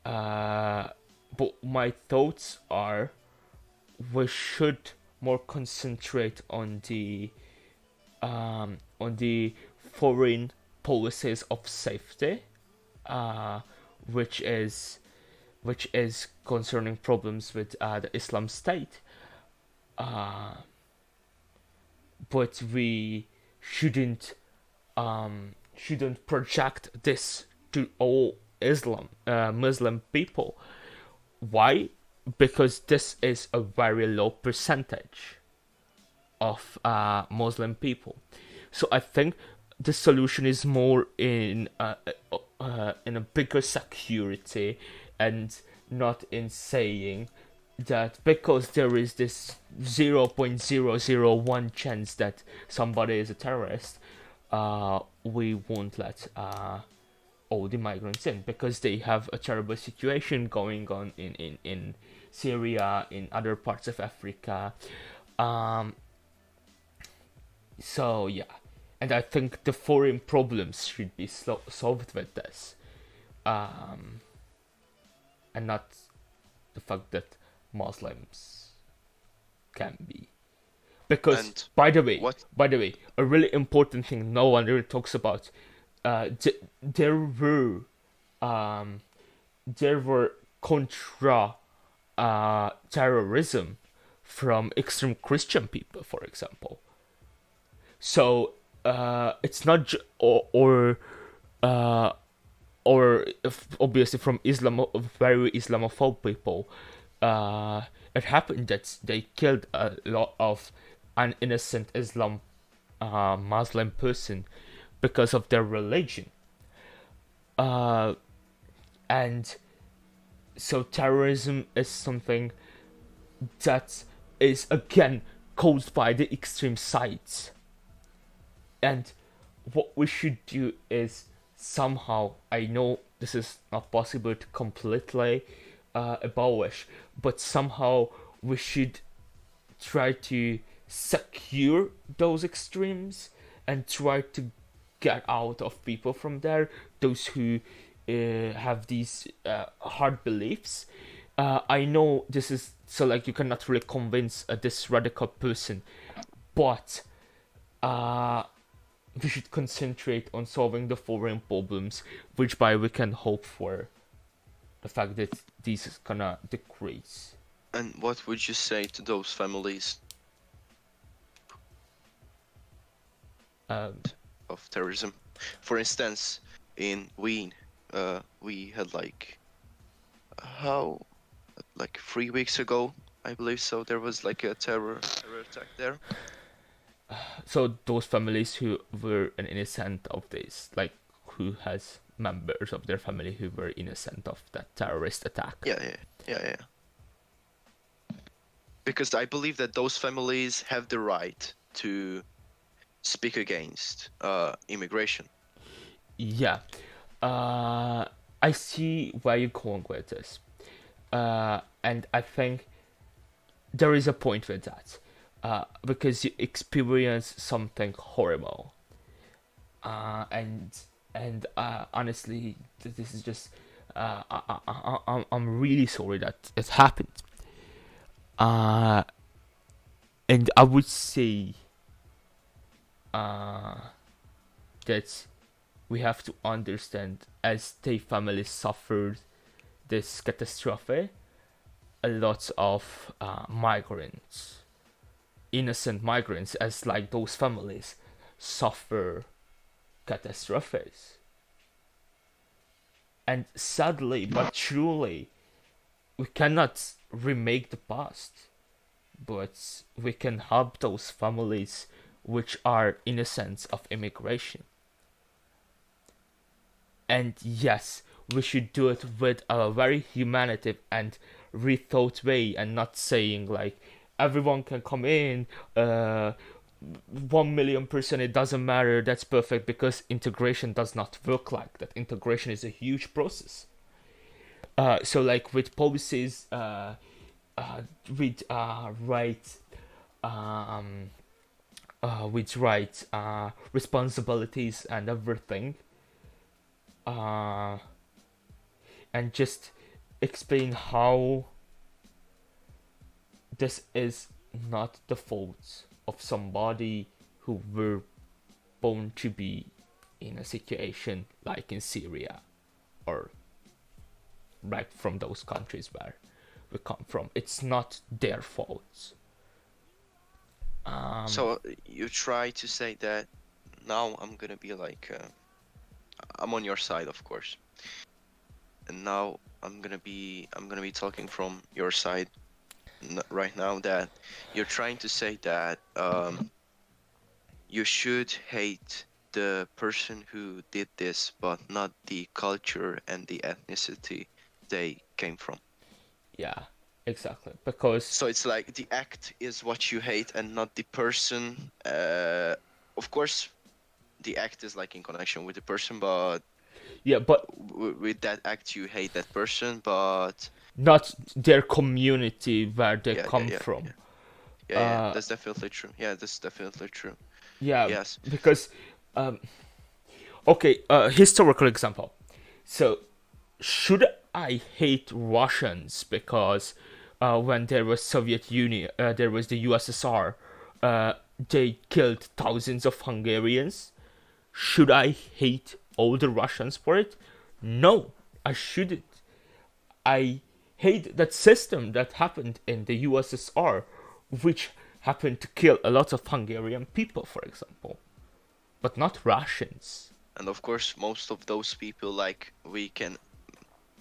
But my thoughts are we should more concentrate on the foreign policies of safety, which is concerning problems with the Islam State. But we shouldn't project this to all Muslim people. Why? Because this is a very low percentage of Muslim people. So I think the solution is more in in a bigger security, and not in saying that because there is this 0.001 chance that somebody is a terrorist, we won't let all the migrants in, because they have a terrible situation going on in Syria, in other parts of Africa. Um, so yeah, and I think the foreign problems should be solved with this, and not the fact that Muslims can be. Because And by the way, what? a really important thing no one really talks about. There were contra terrorism from extreme Christian people, for example. So it's not or obviously from very Islamophobe people. It happened that they killed a lot of an innocent Muslim person because of their religion. And so terrorism is something that is again caused by the extreme sides. And what we should do is somehow, I know this is not possible to completely abolish, but somehow we should try to secure those extremes and try to get out of people from there, those who have these hard beliefs. I know this is so, like, you cannot really convince this radical person, but we should concentrate on solving the foreign problems, which by we can hope for the fact that these is gonna decrease. And what would you say to those families Um, of terrorism? For instance, in Wien, we had like 3 weeks ago, I believe so. There was like a terror attack there. so those families who were an innocent of this, like who has members of their family who were innocent of that terrorist attack. Yeah. Because I believe that those families have the right to speak against immigration. Yeah. I see where you're going with this. And I think there is a point with that. Because you experience something horrible. And honestly, this is just I'm really sorry that it happened. And I would say that we have to understand, as the family suffered this catastrophe, a lot of migrants, innocent migrants, as like those families suffer catastrophes. And sadly but truly, we cannot remake the past, but we can help those families which are innocents of immigration. And yes, we should do it with a very humanitive and rethought way, and not saying like everyone can come in, 1 million person, it doesn't matter, that's perfect, because integration does not work like that. Integration is a huge process. So like with policies, with right, responsibilities and everything, and just explain how this is not the fault of somebody who were born to be in a situation like in Syria, or right from those countries where we come from. It's not their fault. So you try to say that now I'm gonna be like, I'm on your side, of course, and now I'm gonna be talking from your side right now, that you're trying to say that you should hate the person who did this, but not the culture and the ethnicity they came from. Yeah, exactly. Because So it's like the act is what you hate and not the person. Of course, the act is like in connection with the person, but yeah, but with that act you hate that person. But not their community where they yeah, come from. yeah, that's definitely true. Yeah, that's definitely true. Yeah, Yes. because okay, historical example. So, should I hate Russians because when there was Soviet Union, there was the USSR, they killed thousands of Hungarians? Should I hate all the Russians for it? No, I shouldn't. I hate that system that happened in the USSR, which happened to kill a lot of Hungarian people, for example, but not Russians. And of course, most of those people, like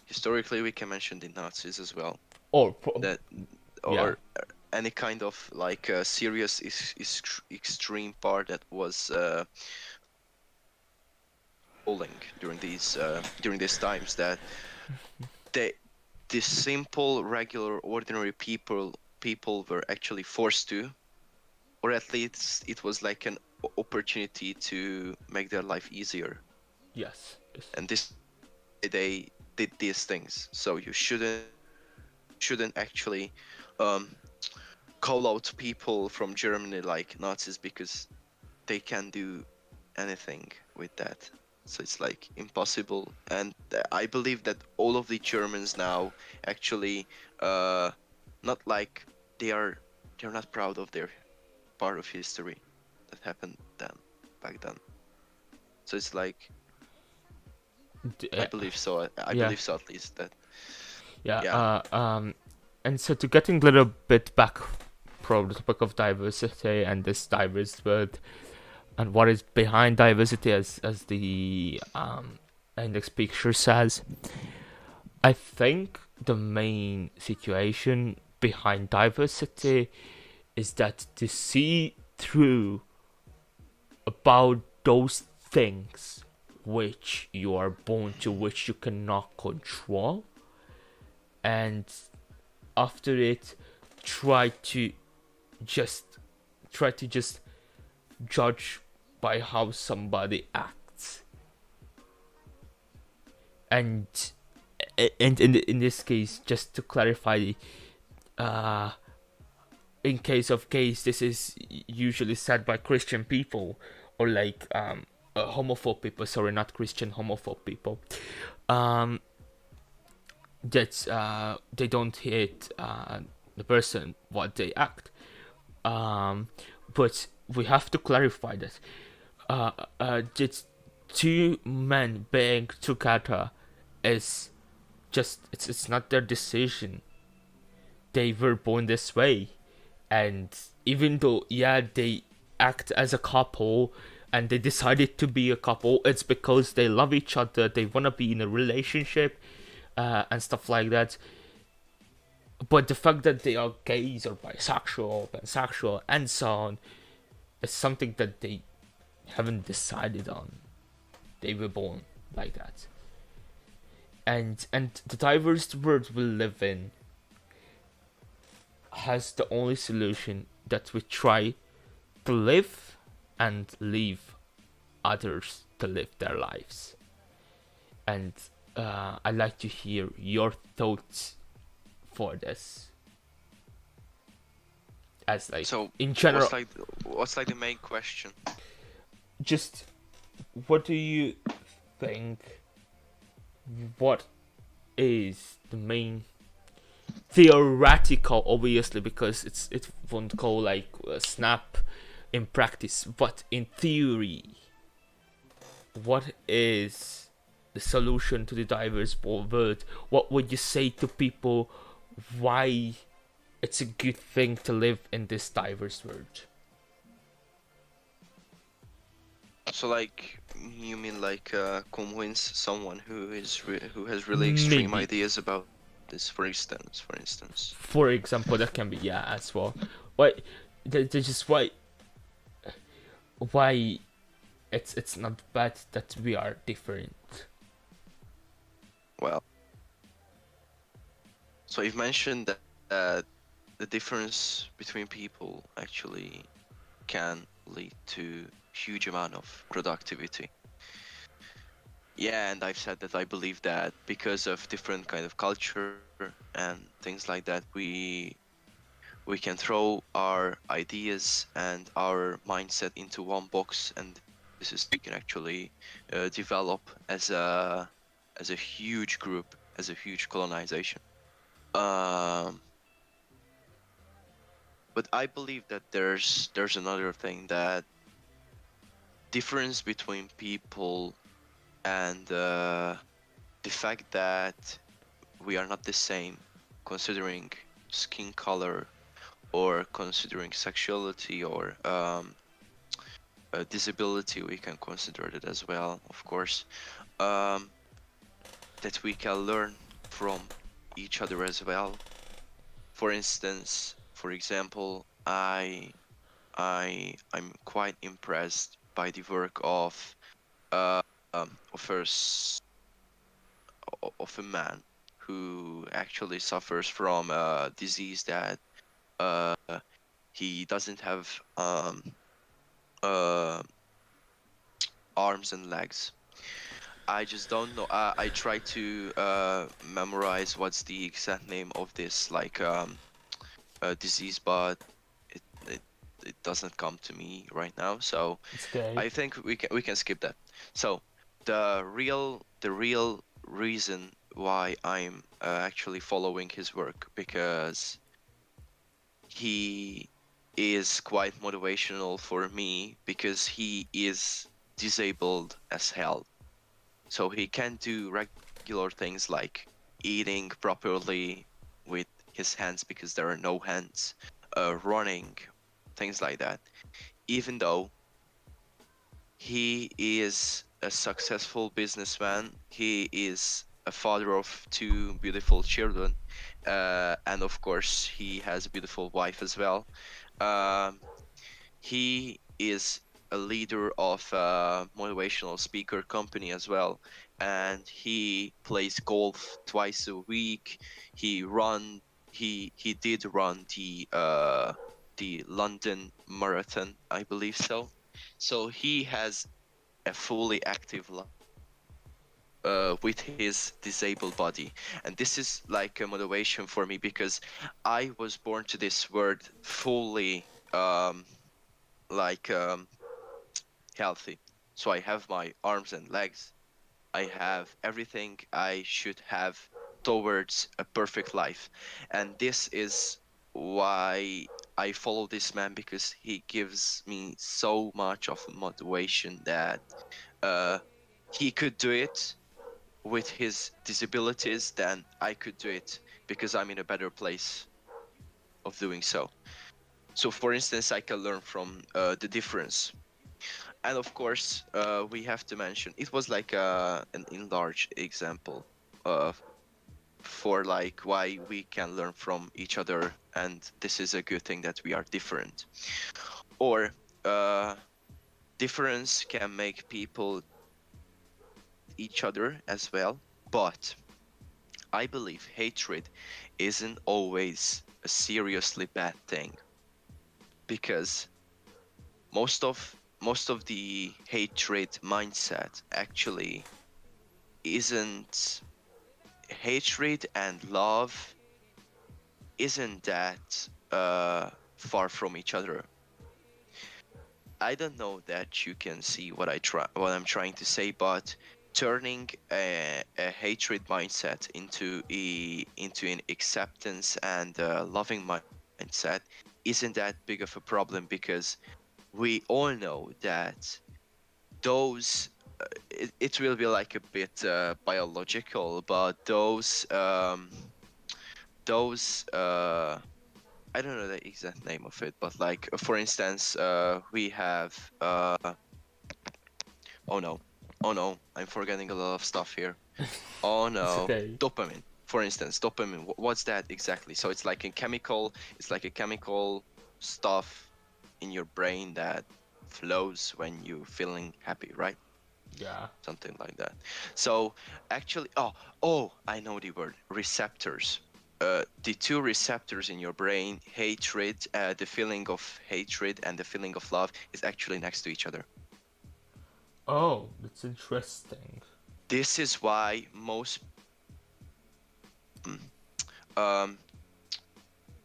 historically, we can mention the Nazis as well. Or That, yeah. or any kind of like serious extreme part that was falling during these times, that they the simple, regular, ordinary people were actually forced to, or at least it was like an opportunity to make their life easier. Yes. And they did these things. So you shouldn't actually call out people from Germany like Nazis, because they can't do anything with that. So it's like impossible. And I believe that all of the Germans now actually not like they're not proud of their part of history that happened back then. So it's like I believe so. I Yeah. believe so, at least that. Yeah. Yeah. And so to getting a little bit back from the topic of diversity and this diverse word and what is behind diversity, as the index picture says, I think the main situation behind diversity is that to see through about those things which you are born to, which you cannot control, and after it try to just judge by how somebody acts. And in this case, just to clarify, in case of gays, this is usually said by Christian people, or like homophobe people. Sorry, not Christian, homophobe people. That they don't hate the person what they act. But we have to clarify that just two men being together is just it's not their decision. They were born this way, and even though they act as a couple and they decided to be a couple, it's because they love each other, they want to be in a relationship and stuff like that. But the fact that they are gays or bisexual, pansexual, and so on is something that they haven't decided on. They were born like that. And the diverse world we live in has the only solution that we try to live and leave others to live their lives. And I'd like to hear your thoughts for this. As like, So in general, what's like the main question? just what do you think? What is the main theoretical? Obviously, because it won't go like snap in practice, but in theory, what is the solution to the diverse world? What would you say to people? Why it's a good thing to live in this diverse world? So like you mean like convince someone who has really extreme Maybe. ideas about this, for instance. For example, that can be as well. Why? Just why it's not bad that we are different. Well, so you've mentioned that the difference between people actually can lead to huge amount of productivity. Yeah, and I've said that I believe that because of different kind of culture and things like that, we can throw our ideas and our mindset into one box, and this is something that we can actually develop as a huge group, as a huge colonization. Um, but I believe that there's another thing, that difference between people and the fact that we are not the same, considering skin color or considering sexuality or disability, we can consider it as well, of course. Um, that we can learn from each other as well. For instance, for example, I'm quite impressed by the work uh, of of a man who actually suffers from a disease that uh, he doesn't have uh, arms and legs. I just don't know. I try to memorize what's the exact name of this disease, but it, it it doesn't come to me right now. So It's okay. I think we can skip that. So the real reason why I'm actually following his work, because he is quite motivational for me, because he is disabled as hell. So he can do regular things like eating properly with his hands because there are no hands, running, things like that. Even though he is a successful businessman, he is a father of two beautiful children, and of course he has a beautiful wife as well. Um, he is a leader of a motivational speaker company as well, and he plays golf twice a week. He run he did run the London Marathon, I believe so. So he has a fully active life with his disabled body, and this is like a motivation for me, because I was born to this world fully like healthy. So I have my arms and legs. I have everything I should have towards a perfect life. And this is why I follow this man, because he gives me so much of motivation that uh, he could do it with his disabilities, then I could do it because I'm in a better place of doing so. So, for instance, I can learn from the difference. And of course, we have to mention it was like an enlarged example uh, for like why we can learn from each other, and this is a good thing that we are different. Or uh, difference can make people hate each other as well, but I believe hatred isn't always a seriously bad thing, because most of the hatred mindset actually isn't hatred, and love isn't that far from each other. I don't know that you can see what I'm trying to say, but turning a hatred mindset into an acceptance and loving mindset isn't that big of a problem, because we all know that those it will be like a bit biological, but those I don't know the exact name of it, but like for instance, we have oh no, oh no, I'm forgetting a lot of stuff here. Oh It's no, okay. dopamine. For instance, dopamine. What's that exactly? So it's like a chemical. It's like a chemical stuff in your brain that flows when you feeling happy, right? Yeah. Something like that. So actually, I know the word, receptors. The two receptors in your brain, hatred, the feeling of hatred and the feeling of love, is actually next to each other. Oh, that's interesting. This is why um,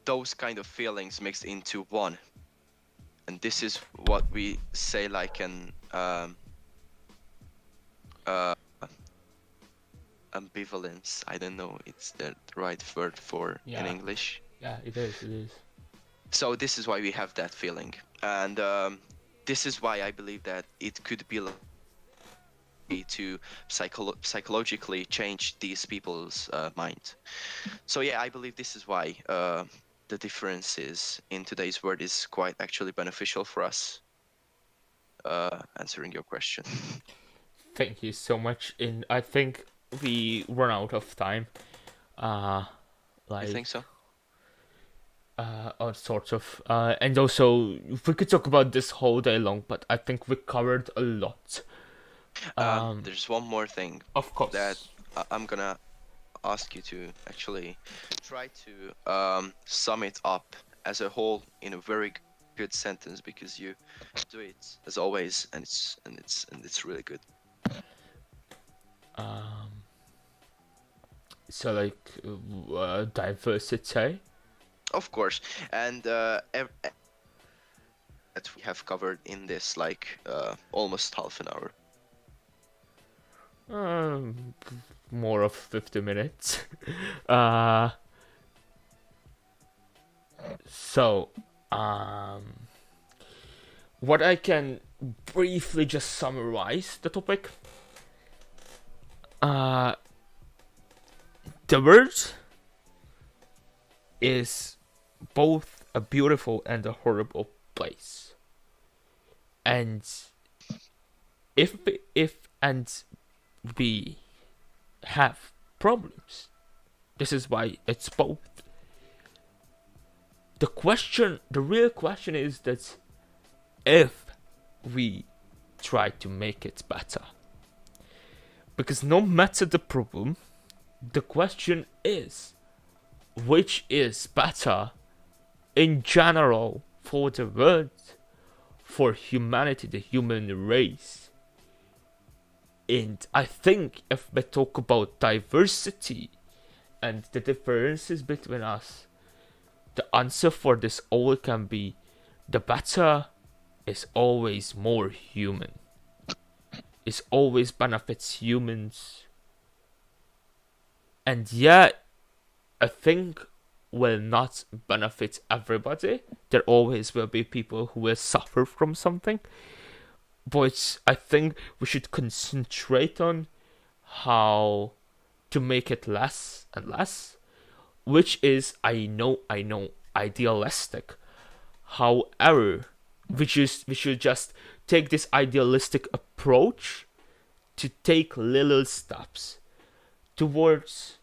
those kind of feelings mixed into one, and this is what we say like an ambivalence. I don't know it's the right word for in Yeah. English. Yeah, it is. It is. So this is why we have that feeling, and this is why I believe that it could be like to psychologically change these people's mind. So yeah, I believe this is why the differences in today's world is quite actually beneficial for us. Answering your question. Thank you so much. And I think we run out of time. You Like think so? all sorts of and also we could talk about this whole day long, but I think we covered a lot. There's one more thing Of course. that I'm gonna ask you to actually try to sum it up as a whole in a very good sentence, because you do it as always, and it's really good. So like diversity. Of course, and that we have covered in this like almost half an hour. More of 50 minutes. So, what I can briefly just summarize the topic. The word is both a beautiful and a horrible place. And if we have problems, this is why it's both. The real question is that if we try to make it better. Because no matter the problem, the question is, which is better in general for the world, for humanity, the human race? And I think if we talk about diversity and the differences between us, the answer for this all can be the better is always more human. It always benefits humans. And yet, I think will not benefit everybody. There always will be people who will suffer from something. But I think we should concentrate on how to make it less and less, which is, I know, idealistic. However, we should just take this idealistic approach to take little steps towards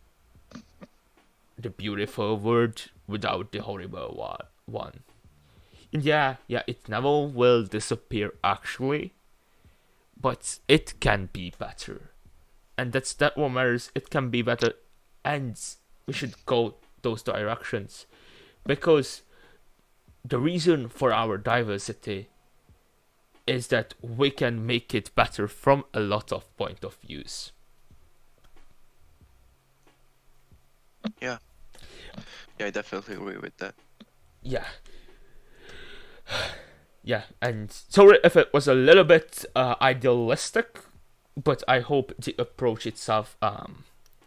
the beautiful world without the horrible one. And yeah, it never will disappear actually, but it can be better. And that's what matters. It can be better, and we should go those directions, because the reason for our diversity is that we can make it better from a lot of point of views. Yeah, I definitely agree with that. Yeah. Yeah, and sorry if it was a little bit idealistic, but I hope the approach itself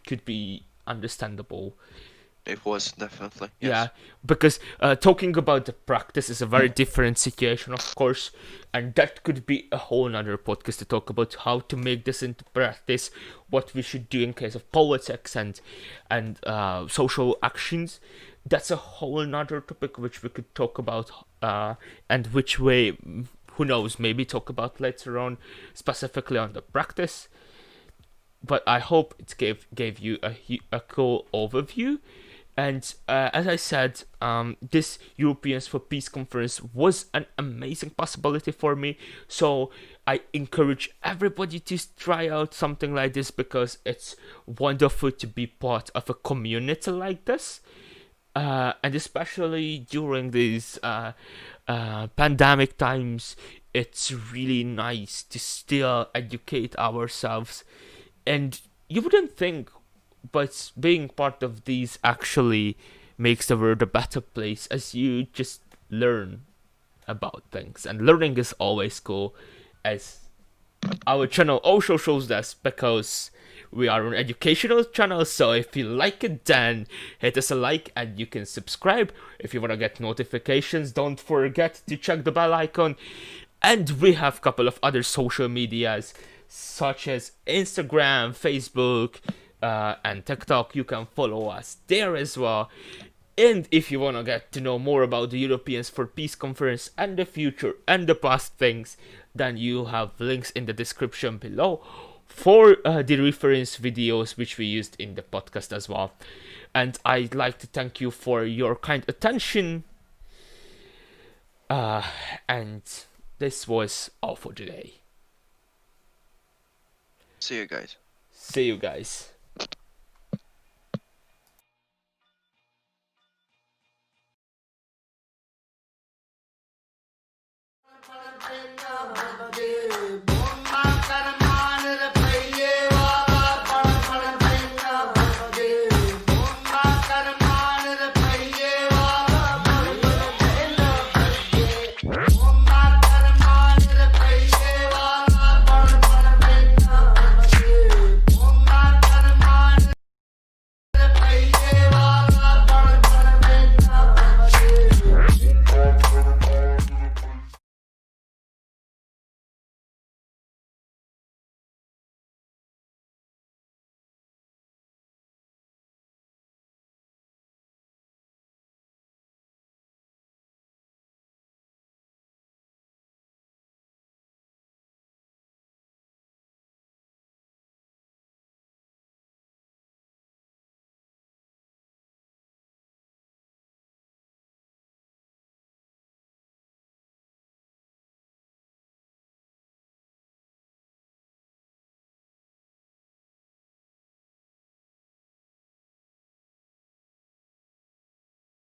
could be understandable. It was definitely, yes. Yeah, because talking about the practice is a very different situation, of course, and that could be a whole nother podcast to talk about how to make this into practice, what we should do in case of politics and social actions. That's a whole nother topic which we could talk about, and which way, who knows, maybe talk about later on, specifically on the practice. But I hope it gave you a cool overview. And as I said, this Europeans for Peace conference was an amazing possibility for me. So I encourage everybody to try out something like this, because it's wonderful to be part of a community like this. And especially during these pandemic times, it's really nice to still educate ourselves. And you wouldn't think, but being part of these actually makes the world a better place, as you just learn about things. And learning is always cool, as our channel also shows us, because we are an educational channel. So if you like it, then hit us a like, and you can subscribe. If you want to get notifications, don't forget to check the bell icon. And we have a couple of other social medias, such as Instagram, Facebook, and TikTok. You can follow us there as well. And if you want to get to know more about the Europeans for Peace Conference and the future and the past things, then you have links in the description below for the reference videos which we used in the podcast as well. And I'd like to thank you for your kind attention. And this was all for today. See you guys. See you guys.